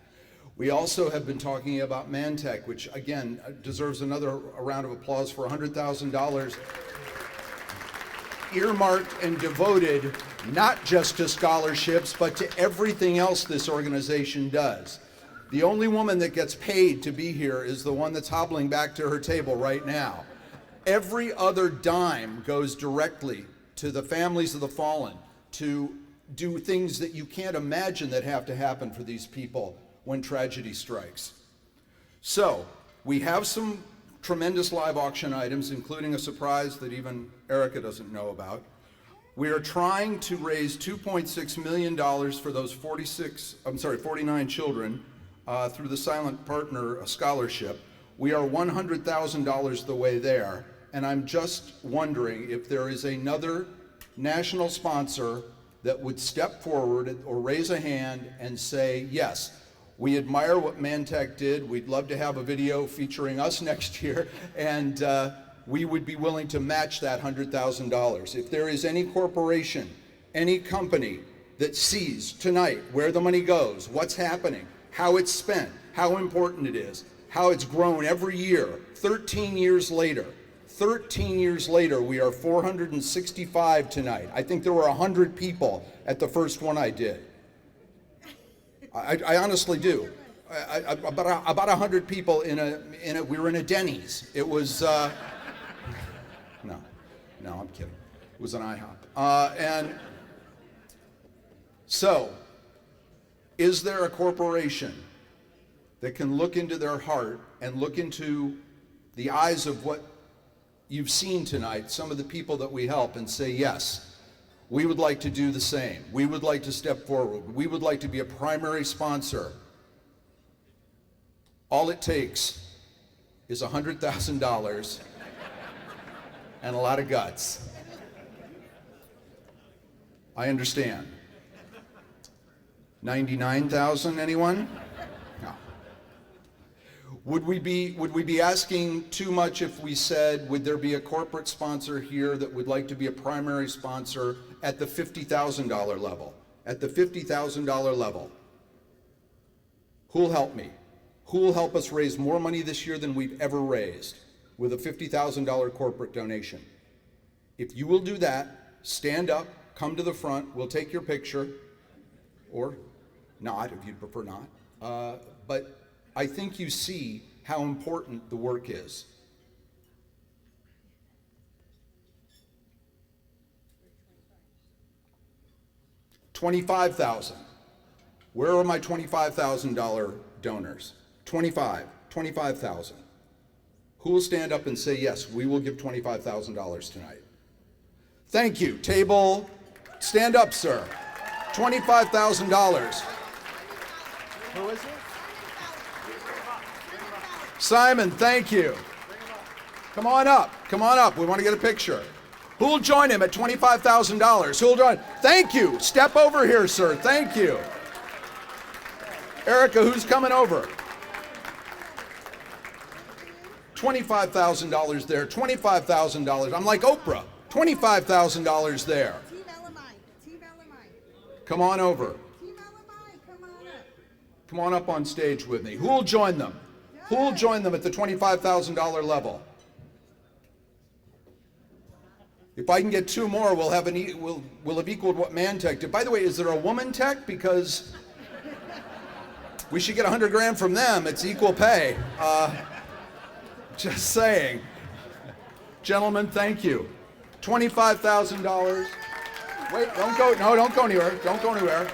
We also have been talking about Mantech, which again deserves another round of applause for $100,000 earmarked and devoted not just to scholarships, but to everything else this organization does. The only woman that gets paid to be here is the one that's hobbling back to her table right now. Every other dime goes directly to the families of the fallen to do things that you can't imagine that have to happen for these people when tragedy strikes. So, we have some tremendous live auction items, including a surprise that even Erica doesn't know about. We are trying to raise $2.6 million for those 49 children through the Silent Partner Scholarship. We are $100,000 the way there, and I'm just wondering if there is another national sponsor that would step forward or raise a hand and say, yes, we admire what Mantech did. We'd love to have a video featuring us next year, and we would be willing to match that $100,000. If there is any corporation, any company that sees tonight where the money goes, what's happening, how it's spent, how important it is, how it's grown every year, 13 years later. 13 years later, we are 465 tonight. I think there were 100 people at the first one I did. I honestly do. About 100 people we were in a Denny's. It was, no, I'm kidding. It was an IHOP. And so, is there a corporation that can look into their heart and look into the eyes of what you've seen tonight, some of the people that we help, and say, yes, we would like to do the same. We would like to step forward. We would like to be a primary sponsor. All it takes is $100,000 and a lot of guts. I understand. 99,000, anyone? No. Would we be asking too much if we said, would there be a corporate sponsor here that would like to be a primary sponsor at the $50,000 level? At the $50,000 level. Who'll help me? Who'll help us raise more money this year than we've ever raised with a $50,000 corporate donation? If you will do that, stand up, come to the front, we'll take your picture, or not if you'd prefer not. But I think you see how important the work is. $25,000. Where are my $25,000 donors? 25,000. Who will stand up and say, yes, we will give $25,000 tonight? Thank you. Table, stand up, sir. $25,000. Who is it? Simon, thank you. Come on up. Come on up. We want to get a picture. Who will join him at $25,000? Who will join? Thank you. Step over here, sir. Thank you. Erica, who's coming over? $25,000 there. $25,000. I'm like Oprah. $25,000 there. Come on over. Come on up on stage with me. Who will join them? Who will join them at the $25,000 level? If I can get 2 more, we'll have we'll have equaled what Mantech did. By the way, is there a woman tech? Because we should get 100 grand from them. It's equal pay. Just saying. Gentlemen, thank you. $25,000. Wait, don't go. No, don't go anywhere. Don't go anywhere.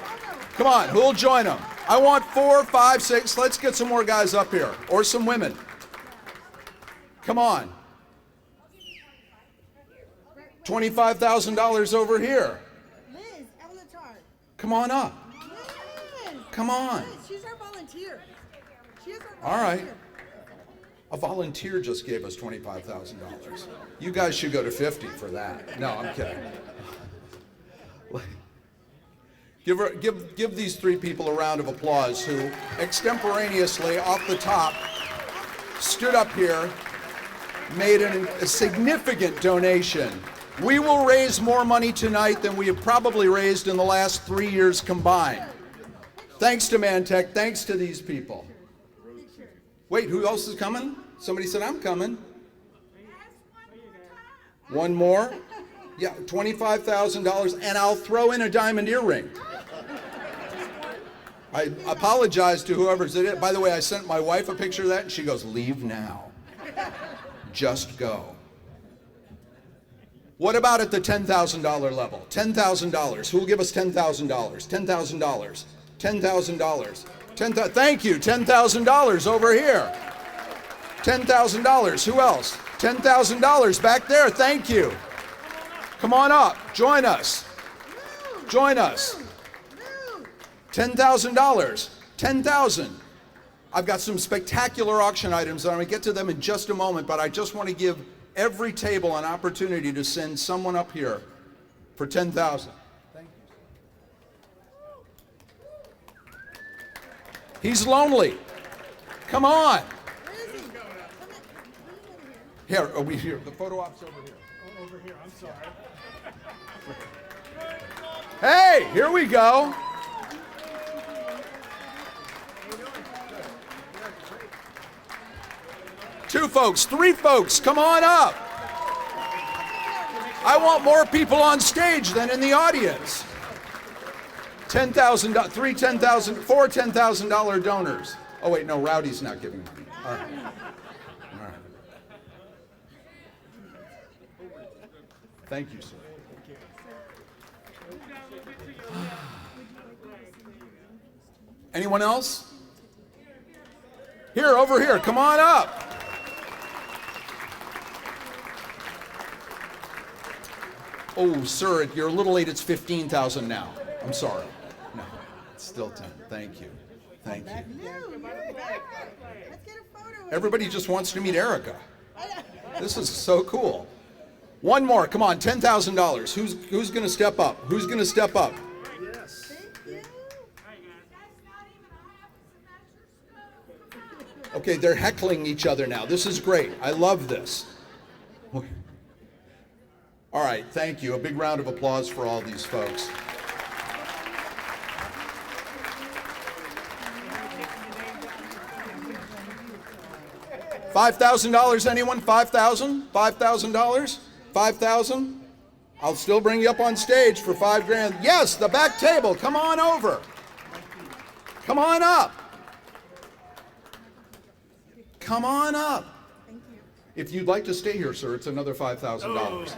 Come on, who'll join them? I want 4, 5, 6. Let's get some more guys up here, or some women. Come on. $25,000 over here.
Liz, Avatar.
Come on up.
Liz.
Come on.
Liz, she's our volunteer. She is our volunteer.
All right. A volunteer just gave us $25,000. You guys should go to 50 for that. No, I'm kidding. Give these 3 people a round of applause who extemporaneously, off the top, stood up here, made a significant donation. We will raise more money tonight than we have probably raised in the last 3 years combined. Thanks to Mantech, thanks to these people. Wait, who else is coming? Somebody said I'm coming. One more? Yeah, $25,000, and I'll throw in a diamond earring. I apologize to whoever did it. By the way, I sent my wife a picture of that, and she goes, "Leave now. Just go." What about at the $10,000 level? $10,000. Who will give us $10,000? $10,000. $10,000. Thank you. $10,000 over here. $10,000. Who else? $10,000 back there. Thank you. Come on up. Join us. Join us. $10,000. $10,000. I've got some spectacular auction items, and I'm going to get to them in just a moment, but I just want to give every table an opportunity to send someone up here for $10,000. Thank you. He's lonely. Come on. Here, are we here? The photo op's over here.
Oh, over here, I'm sorry.
Hey, here we go. Two folks, 3 folks, come on up. I want more people on stage than in the audience. $10,000, 3 $10,000, 4 $10,000 donors. Oh wait, no, Rowdy's not giving money. All right. All right. Thank you, sir. Anyone else? Here, over here, come on up. Oh, sir, you're a little late. It's 15,000 now. I'm sorry. No, it's still 10. Thank you. Thank you. Everybody just wants to meet Erica. This is so cool. One more. Come on, $10,000. Who's going to step up? Who's going to step up? Okay, they're heckling each other now. This is great. I love this. All right, thank you. A big round of applause for all these folks. $5,000, anyone? $5,000? $5,000? $5,000? I'll still bring you up on stage for $5 grand. Yes, the back table. Come on over. Come on up. Come on up. If you'd like to stay here, sir, it's another $5,000.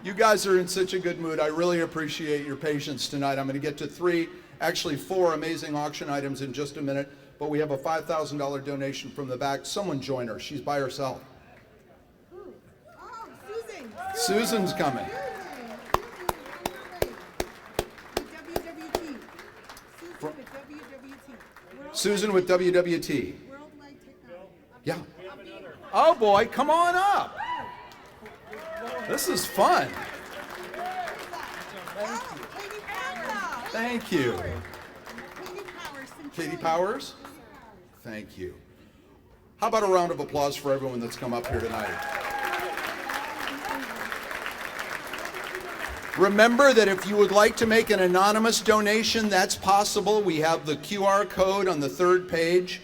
You guys are in such a good mood. I really appreciate your patience tonight. I'm going to get to 3, actually 4 amazing auction items in just a minute, but we have a $5,000 donation from the back. Someone join her. She's by herself.
Susan.
Susan's coming. Susan with WWT. Yeah. Oh boy, come on up. This is fun. Thank you. Katie Powers? Thank you. How about a round of applause for everyone that's come up here tonight? Remember that if you would like to make an anonymous donation, that's possible. We have the QR code on the 3rd page.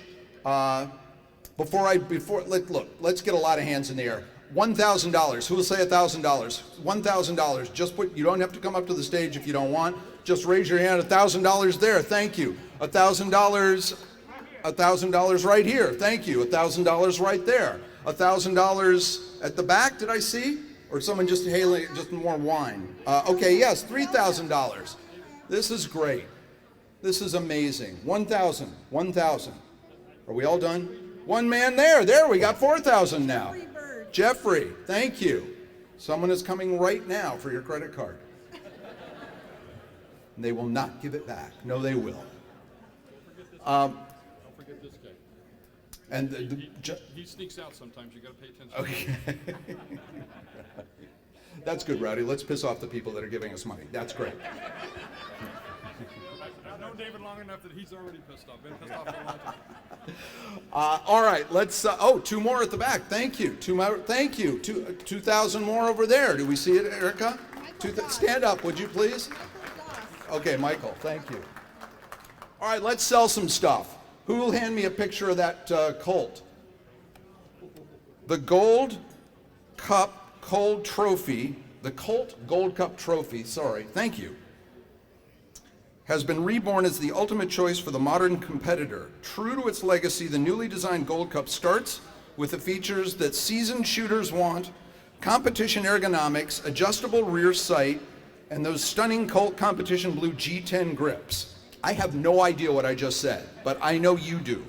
Let's get a lot of hands in the air. $1,000. Who will say $1,000? $1,000. Just put, you don't have to come up to the stage if you don't want. Just raise your hand. $1,000 there. Thank you. $1,000 right here. Thank you. $1,000 right there. $1,000 at the back, did I see? Or someone just hailing, just more wine. Okay, yes, $3,000. This is great. This is amazing. 1,000, 1,000. Are we all done? One man there. There, we got 4,000 now. Jeffrey, thank you. Someone is coming right now for your credit card. And they will not give it back. No, they will.
Don't forget this guy.
And
he sneaks out sometimes. You got to pay attention.
Okay. That's good, Rowdy. Let's piss off the people that are giving us money. That's great.
I've known David long enough that he's already pissed off. Been pissed off for a long time.
All right, let's. Two more at the back. Thank you. Two more. Thank you. 2,000 more over there. Do we see it, Erica? Stand up, would you please? Okay, Michael. Thank you. All right, let's sell some stuff. Who will hand me a picture of that Colt? The Gold Cup Colt Trophy, the Colt Gold Cup Trophy, sorry, thank you, has been reborn as the ultimate choice for the modern competitor. True to its legacy, the newly designed Gold Cup starts with the features that seasoned shooters want: competition ergonomics, adjustable rear sight, and those stunning Colt Competition Blue G10 grips. I have no idea what I just said, but I know you do.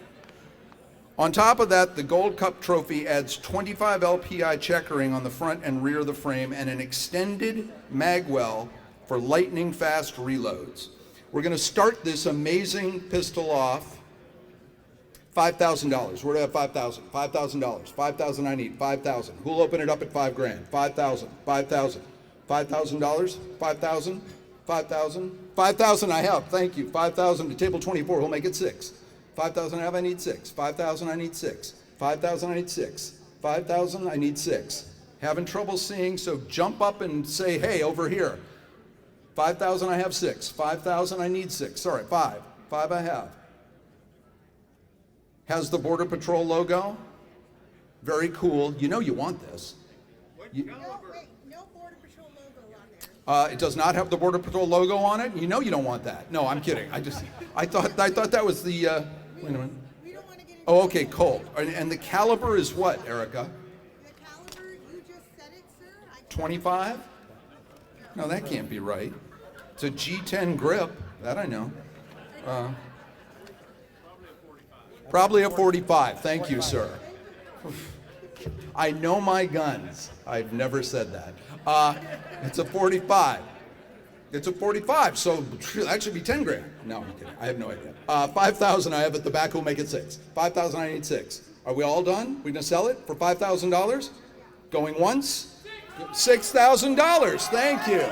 On top of that, the Gold Cup Trophy adds 25 LPI checkering on the front and rear of the frame and an extended magwell for lightning fast reloads. We're going to start this amazing pistol off. $5,000. Where do I have 5,000? $5,000. 5,000 I need. 5,000. Who'll open it up at $5,000? 5,000. 5,000. $5,000. 5,000. 5,000. 5,000 I have. Thank you. 5,000 to table 24. Who'll make it 6? 5,000 I have. I need 6. 5,000 I need 6. 5,000 I need 6. 5,000 I need 6. Having trouble seeing, so jump up and say, hey, over here. 5,000 I have 6. 5,000 I need 6. Sorry, 5. 5 I have. Has the Border Patrol logo. Very cool. You know you want this. It does not have the Border Patrol logo on it. You know you don't want that. No, I'm kidding. I thought that was the. Wait a minute. Oh, okay, Colt. And the caliber is what, Erica? The caliber, you just said it, sir. 25? No, that can't be right. It's a G10 grip. That I know. Probably a 45. Thank you, sir. I know my guns. I've never said that. It's a 45. It's a 45, so that should be 10 grand. No, I'm kidding. I have no idea. 5,000 I have at the back. Who'll make it 6? 5,000 I need 6. Are we all done? We gonna sell it for $5,000? Going once? $6,000. Thank you.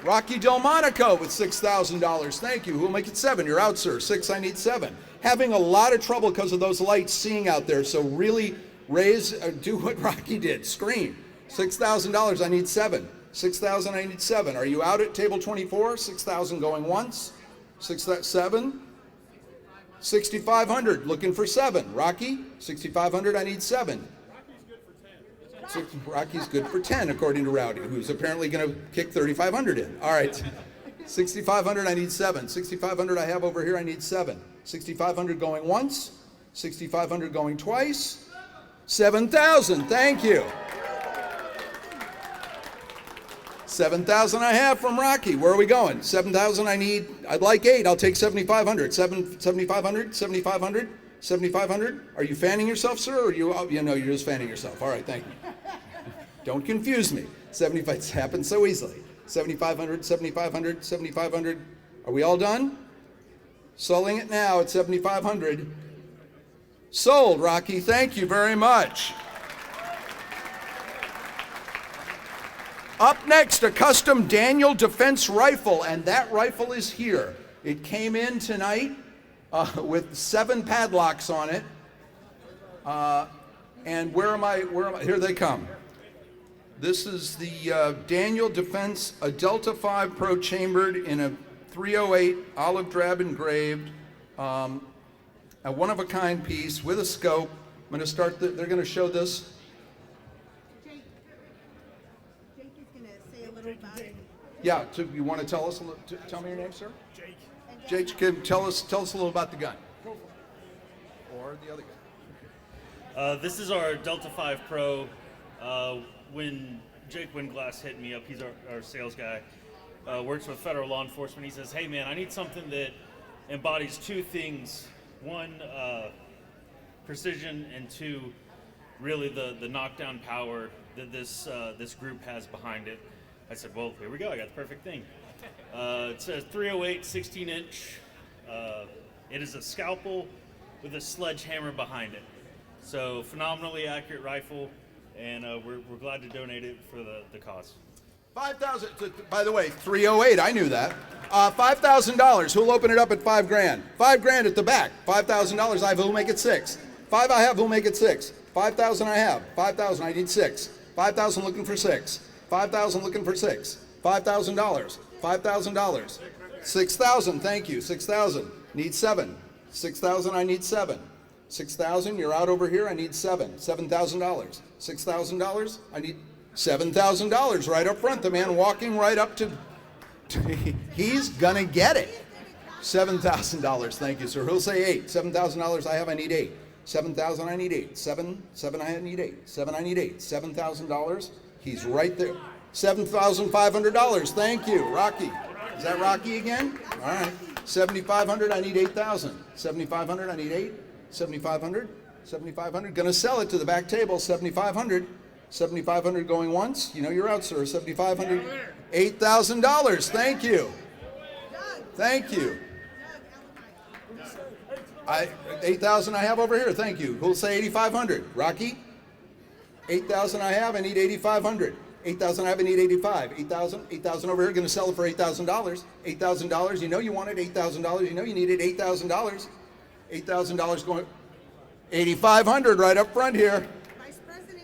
Rocky Delmonico with $6,000. Thank you. Who'll make it 7? You're out, sir. 6, I need 7. Having a lot of trouble because of those lights seeing out there, so really do what Rocky did. Scream. $6,000, I need 7. 6,000, I need 7. Are you out at table 24? 6,000 going once. 7. 6,500, looking for 7. Rocky, 6,500, I need 7. Rocky's good for 10, according to Rowdy, who's apparently going to kick 3,500 in. All right. 6,500, I need 7. 6,500 I have over here, I need 7. 6,500 going once. 6,500 going twice. 7,000, thank you. 7,000 I have from Rocky. Where are we going? 7,000 I need. I'd like 8. I'll take 7,500. 7,500. 7,500. 7,500. Are you fanning yourself, sir? Or you know, you're just fanning yourself. All right, thank you. Don't confuse me. 75. It's happened so easily. 7,500. 7,500. 7,500. Are we all done? Selling it now at 7,500. Sold, Rocky. Thank you very much. Up next, a custom Daniel Defense rifle, and that rifle is here. It came in tonight with 7 padlocks on it. And where am I? Here they come. This is the Daniel Defense, a Delta 5 Pro chambered in a 308 olive drab engraved, a one-of-a-kind piece with a scope, going to start, they're going to show this.
Jake is going to say a little about it.
Yeah, so you want to tell us, tell me your name, sir? Jake, can tell us a little about the gun. Or the other gun.
This is our Delta 5 Pro. When Jake Winglass hit me up, he's our sales guy, works with federal law enforcement. He says, hey man, I need something that embodies two things. One, precision, and two, really the knockdown power that this group has behind it. I said, well, here we go, I got the perfect thing. It says 308 16-inch. It is a scalpel with a sledgehammer behind it. So phenomenally accurate rifle, and we're glad to donate it for the cause.
$5,000. By the way, 308. I knew that. $5,000. Who'll open it up at $5,000? $5,000 at the back. $5,000. I have. Who'll make it $6,000? $5,000 I have. Who'll make it $6,000? $5,000 I have. $5,000. I need $6,000. $5,000 looking for $6,000. $5,000 looking for $6,000. $5,000. $5,000. $6,000. Thank you. $6,000. Need $7,000. $6,000. I need $7,000. $6,000. You're out over here. I need $7,000. $7,000. $6,000. I need $7,000 right up front. The man walking right up to he's gonna get it. $7,000. Thank you, sir. Who'll say $8,000? $7,000 I have. I need $8,000. $7,000 I need $8,000. $7,000 I need $8,000. $7,000 I need $8,000. $7,000. He's right there. $7,500. Thank you, Rocky. Is that Rocky again? All right. $7,500. I need $8,000. $7,500. I need $8,000. $7,500. $7,500. Gonna sell it to the back table. $7,500. $7,500 going once. You know you're out, sir. $7,500. $8,000. Thank you. Thank you. $8,000 I have over here. Thank you. Who'll say $8,500? Rocky? $8,000 I have. I need $8,500. $8,000 I have. I need $8,500. $8,000. $8,000 over here. Going to sell it for $8,000. $8,000. You know you want it. $8,000. You know you need it. $8,000. $8,000 going. $8,500 right up front here.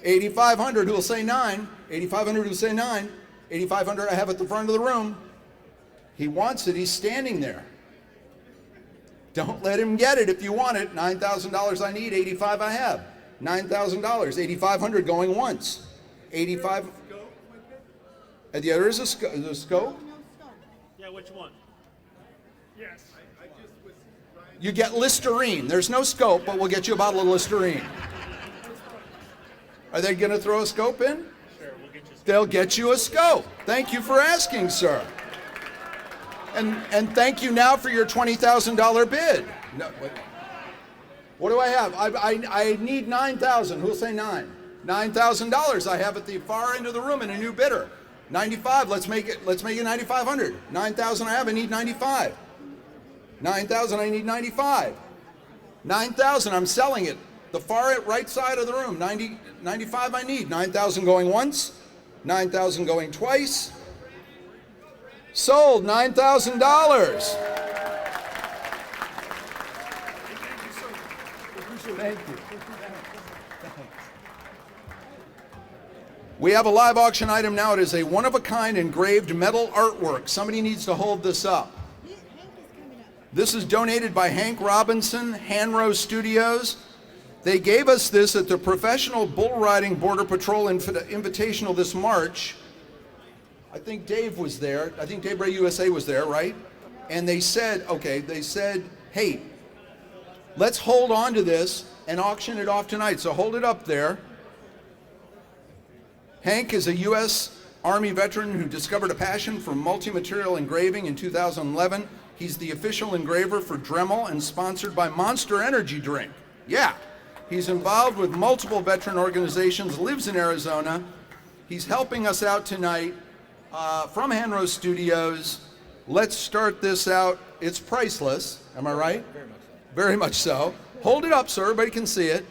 $8,500. Who'll say $9,000? $8,500. Who'll say $9,000? $8,500 I have at the front of the room. He wants it. He's standing there. Don't let him get it if you want it. $9,000 I need. $8,500 I have. $9,000. $8,500 going once. $8,500. And the other is a scope.
Yeah, which one? Yes.
You get Listerine. There's no scope, but we'll get you a bottle of Listerine. Are they going to throw a scope in?
Sure, we'll get you a scope.
They'll get you a scope. Thank you for asking, sir. And thank you now for your $20,000 bid. No, what do I have? I need $9,000. Who'll say $9,000? $9,000 I have at the far end of the room in a new bidder. $95,000. Let's make it $9,500. $9,000 I have. I need $95,000. $9,000 I need $95,000. $9,000 I'm selling it. The far right side of the room, $95,000 I need. $9,000 going once, $9,000 going twice. Sold, $9,000. Thank you. We have a live auction item now. It is a one-of-a-kind engraved metal artwork. Somebody needs to hold this up. This is donated by Hank Robinson, Hanro Studios. They gave us this at the Professional Bull Riding Border Patrol Invitational this March. I think Dave was there. I think Dave Ray USA was there, right? And they said, hey, let's hold on to this and auction it off tonight. So hold it up there. Hank is a U.S. Army veteran who discovered a passion for multi-material engraving in 2011. He's the official engraver for Dremel and sponsored by Monster Energy Drink. Yeah. He's involved with multiple veteran organizations, lives in Arizona. He's helping us out tonight from Hanro Studios. Let's start this out. It's priceless, am I right? Very much so. Very much so. Hold it up so everybody can see it.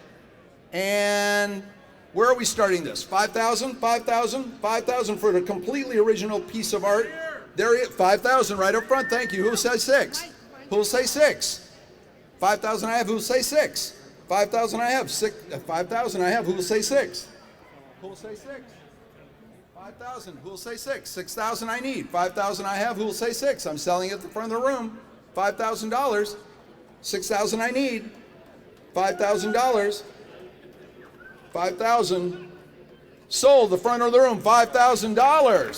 And where are we starting this? 5,000? 5,000? 5,000 for the completely original piece of art. There it is. 5,000 right up front. Thank you. Who'll say 6? Who'll say 6? 5,000 I have. Who'll say 6? 5,000 I have. 5,000 I have. Who will say 6? Who will say 6? 5,000. Who will say 6? 6,000 I need. 5,000 I have. Who will say 6? I'm selling it at the front of the room. $5,000. 6,000 I need. $5,000. 5,000. Sold. The front of the room, $5,000.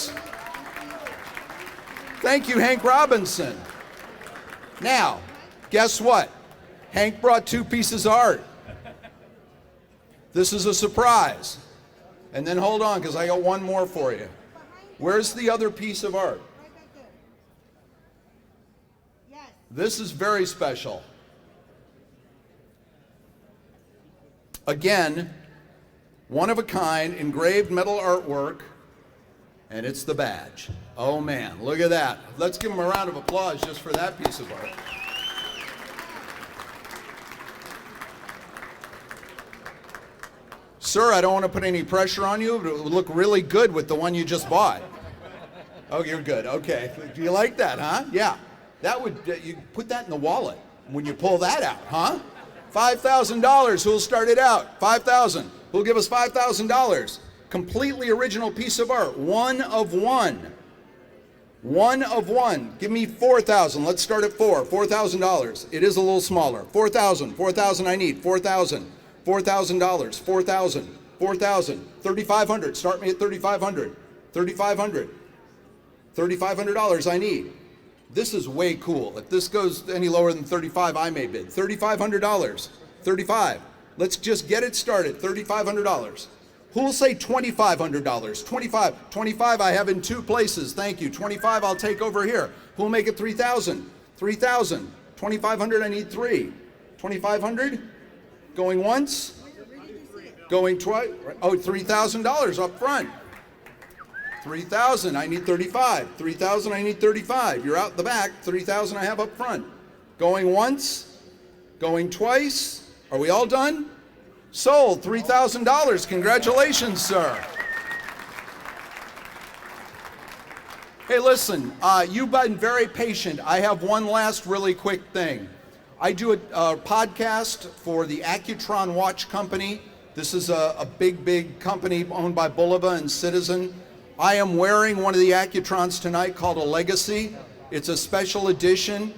Thank you, Hank Robinson. Now, guess what? Hank brought 2 pieces of art. This is a surprise. And then hold on, because I got one more for you. Where's the other piece of art? This is very special. Again, one of a kind, engraved metal artwork, and it's the badge. Oh man, look at that. Let's give him a round of applause just for that piece of art. Sir, I don't want to put any pressure on you, but it would look really good with the one you just bought. Oh, you're good. Okay. Do you like that, huh? Yeah. That would, you put that in the wallet when you pull that out, huh? $5,000. Who'll start it out? $5,000. Who'll give us $5,000? Completely original piece of art. One of one. One of one. Give me 4,000. Let's start at 4. $4,000. It is a little smaller. 4,000. 4,000 I need. 4,000. $4,000. 4,000. 4,000. 3,500. Start me at 3,500. 3,500. $3,500 I need. This is way cool. If this goes any lower than 35, I may bid. $3,500. 35. Let's just get it started. $3,500. Who will say $2,500? 25. 25 I have in 2 places. Thank you. 25 I'll take over here. Who will make it 3,000? 3,000. 2,500 I need 3. 2,500? Going once? Going twice? Oh, $3,000 up front. 3,000, I need 35. 3,000, I need 35. You're out the back. 3,000 I have up front. Going once, going twice. Are we all done? Sold. $3,000. Congratulations, sir. Hey, listen, you've been very patient. I have one last really quick thing. I do a podcast for the Accutron Watch Company. This is a big company owned by Bulova and Citizen. I am wearing one of the Accutrons tonight called a Legacy. It's a special edition.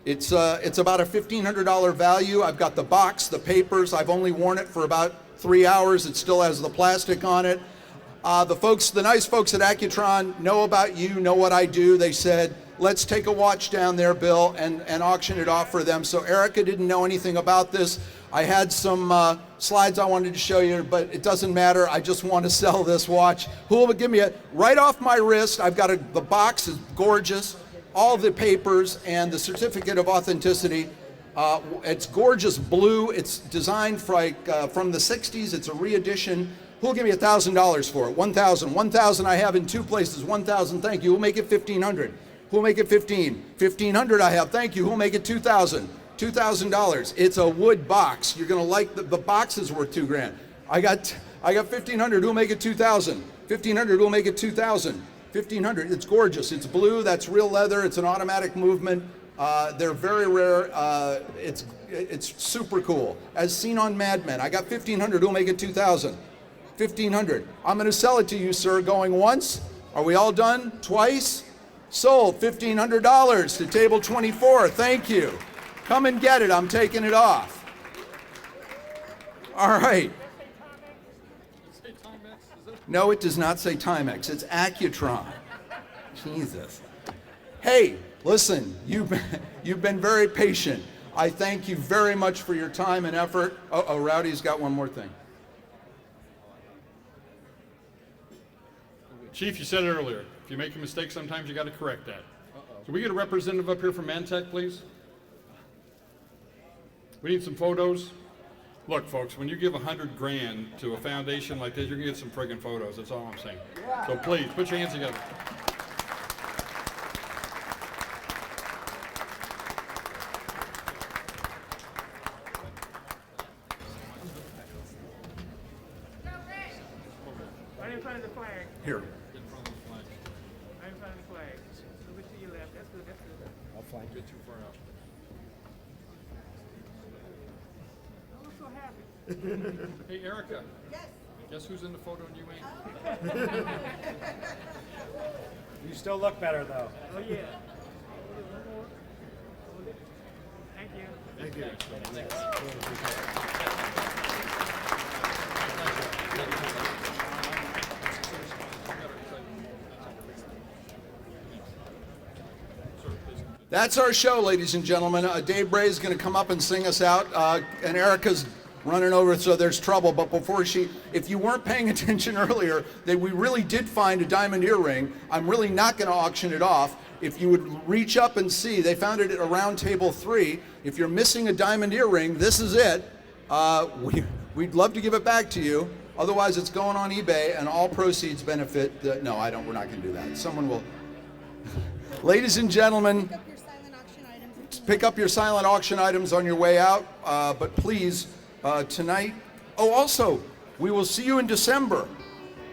It's about a $1,500 value. I've got the box, the papers. I've only worn it for about 3 hours. It still has the plastic on it. The nice folks at Accutron know about you, know what I do. They said, let's take a watch down there, Bill, and auction it off for them. So Erica didn't know anything about this. I had some slides I wanted to show you, but it doesn't matter. I just want to sell this watch. Who will give me it? Right off my wrist, I've got the box is gorgeous, all the papers, and the certificate of authenticity. It's gorgeous blue. It's designed from the 60s. It's a re-edition. Who'll give me $1,000 for it? 1,000. 1,000 I have in 2 places. 1,000, thank you. Who'll make it 1,500? Who'll make it 15? 1,500 I have, thank you. Who'll make it 2,000? $2,000. It's a wood box. You're gonna like the box is worth $2,000. I got 1,500. Who'll make it 2,000? 1,500. Who'll make it 2,000? 1,500. It's gorgeous. It's blue. That's real leather. It's an automatic movement. They're very rare. It's super cool. As seen on Mad Men. I got 1,500. Who'll make it 2,000? 1,500. I'm going to sell it to you, sir. Going once. Are we all done? Twice. Sold. $1,500 to table 24. Thank you. Come and get it. I'm taking it off. All right. No, it does not say Timex. It's Accutron. Jesus. Hey, listen, you've been very patient. I thank you very much for your time and effort. Oh, Rowdy's got one more thing.
Chief, you said it earlier. If you make a mistake, sometimes you got to correct that. Can we get a representative up here from Mantech, please? We need some photos. Look, folks, when you give $100,000 to a foundation like this, you're gonna get some friggin' photos. That's all I'm saying. So please, put your hands together.
Right in front of the flag.
Here.
Right in front of the flag. Over to your left. That's good. That's good.
I'll flank it too far out.
Hey, Erica. Yes. Guess who's in the photo and you ain't?
You still look better, though.
Oh, yeah. Thank you.
Thank you.
That's our show, ladies and gentlemen. Dave Bray is going to come up and sing us out, and Erica's running over, so there's trouble. But before if you weren't paying attention earlier, that we really did find a diamond earring. I'm really not going to auction it off. If you would reach up and see, they found it around table 3. If you're missing a diamond earring, this is it. We'd love to give it back to you. Otherwise, it's going on eBay, and all proceeds benefit. No, I don't. We're not going to do that. Someone will. Ladies and gentlemen, pick up your silent auction items on your way out. But please, tonight. Oh, also, we will see you in December.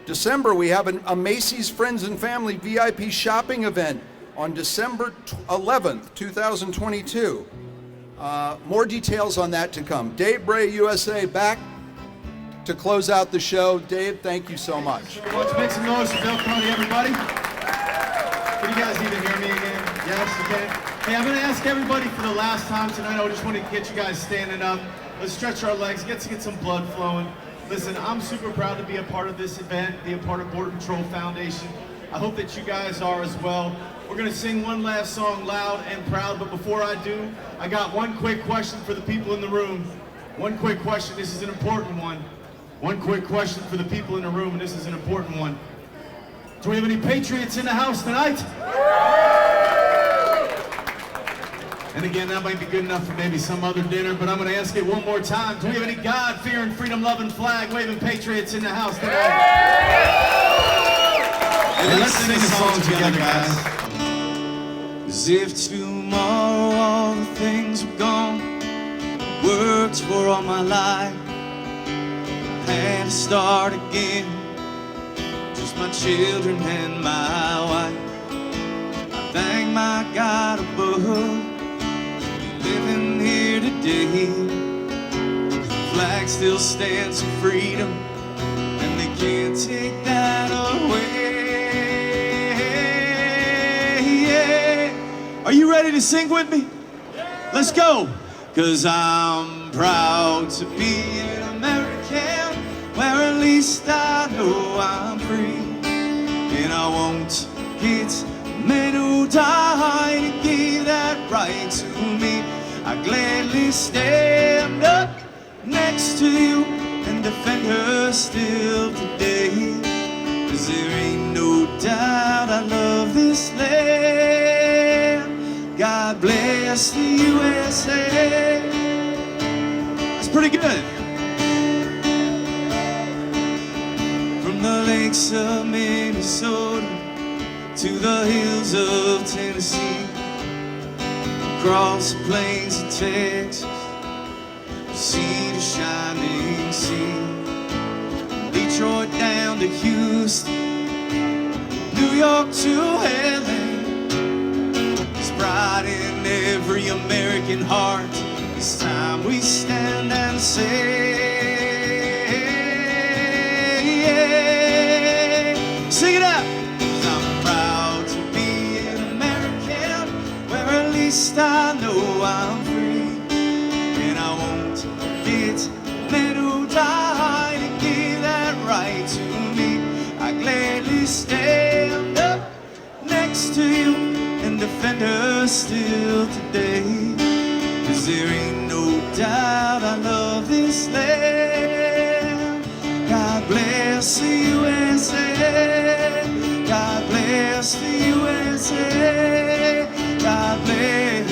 December, we have a Macy's Friends and Family VIP shopping event on December 11th, 2022. More details on that to come. Dave Bray, USA, back to close out the show. Dave, thank you so much.
Let's make some noise for Bill Cody, everybody. Can you guys even hear me again? Yes, you can. Hey, I'm going to ask everybody for the last time tonight. I just want to get you guys standing up. Let's stretch our legs, get some blood flowing. Listen, I'm super proud to be a part of this event, be a part of Border Patrol Foundation. I hope that you guys are as well. We're going to sing one last song loud and proud, but before I do, I got one quick question for the people in the room. One quick question, this is an important one. One quick question for the people in the room, and this is an important one. Do we have any Patriots in the house tonight? And again, that might be good enough for maybe some other dinner, but I'm going to ask it one more time. Do we have any God-fearing, freedom-loving, flag-waving Patriots in the house tonight? And let's sing a song together, guys.
As if tomorrow all the things were gone, worked for all my life, had to start again, just my children and my wife. I thank my God above, living here today. The flag still stands for freedom, and they can't take that away. Yeah. Are you ready to sing with me? Let's go. 'Cause I'm proud to be an American, where at least I know I'm free. And I won't get men who died and gave that right to me. I gladly stand up next to you and defend her still today. 'Cause there ain't no doubt I love this land. God bless the USA. It's pretty good. From the lakes of Minnesota to the hills of Tennessee, across the plains of Texas, sea to shining sea, Detroit down to Houston, New York to LA. There's pride in every American heart. It's time we stand and say, yeah. Sing it out. 'Cause I'm proud to be an American, where at least I know I'm free. And I won't forget men who died and gave that right to me. I gladly stand up next to you and defend her still today. 'Cause there ain't no doubt I love this land. God bless the USA. God bless the USA. God bless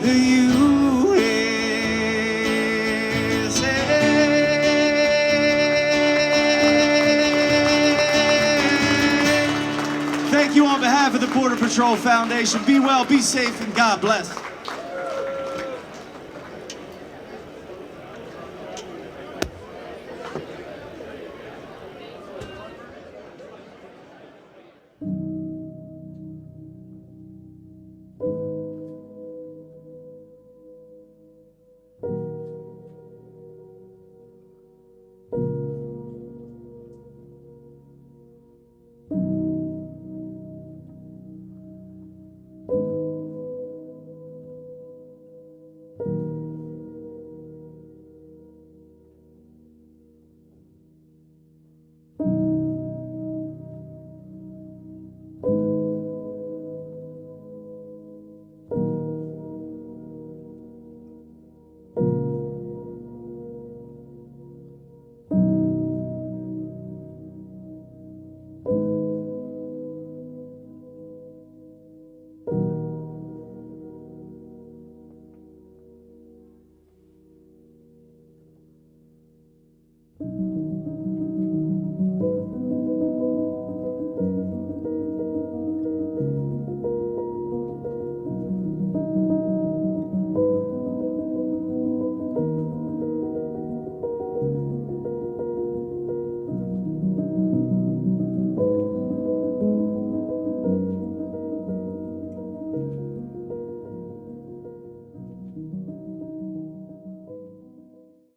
the USA. Thank you on behalf of the Border Patrol Foundation. Be well, be safe, and God bless.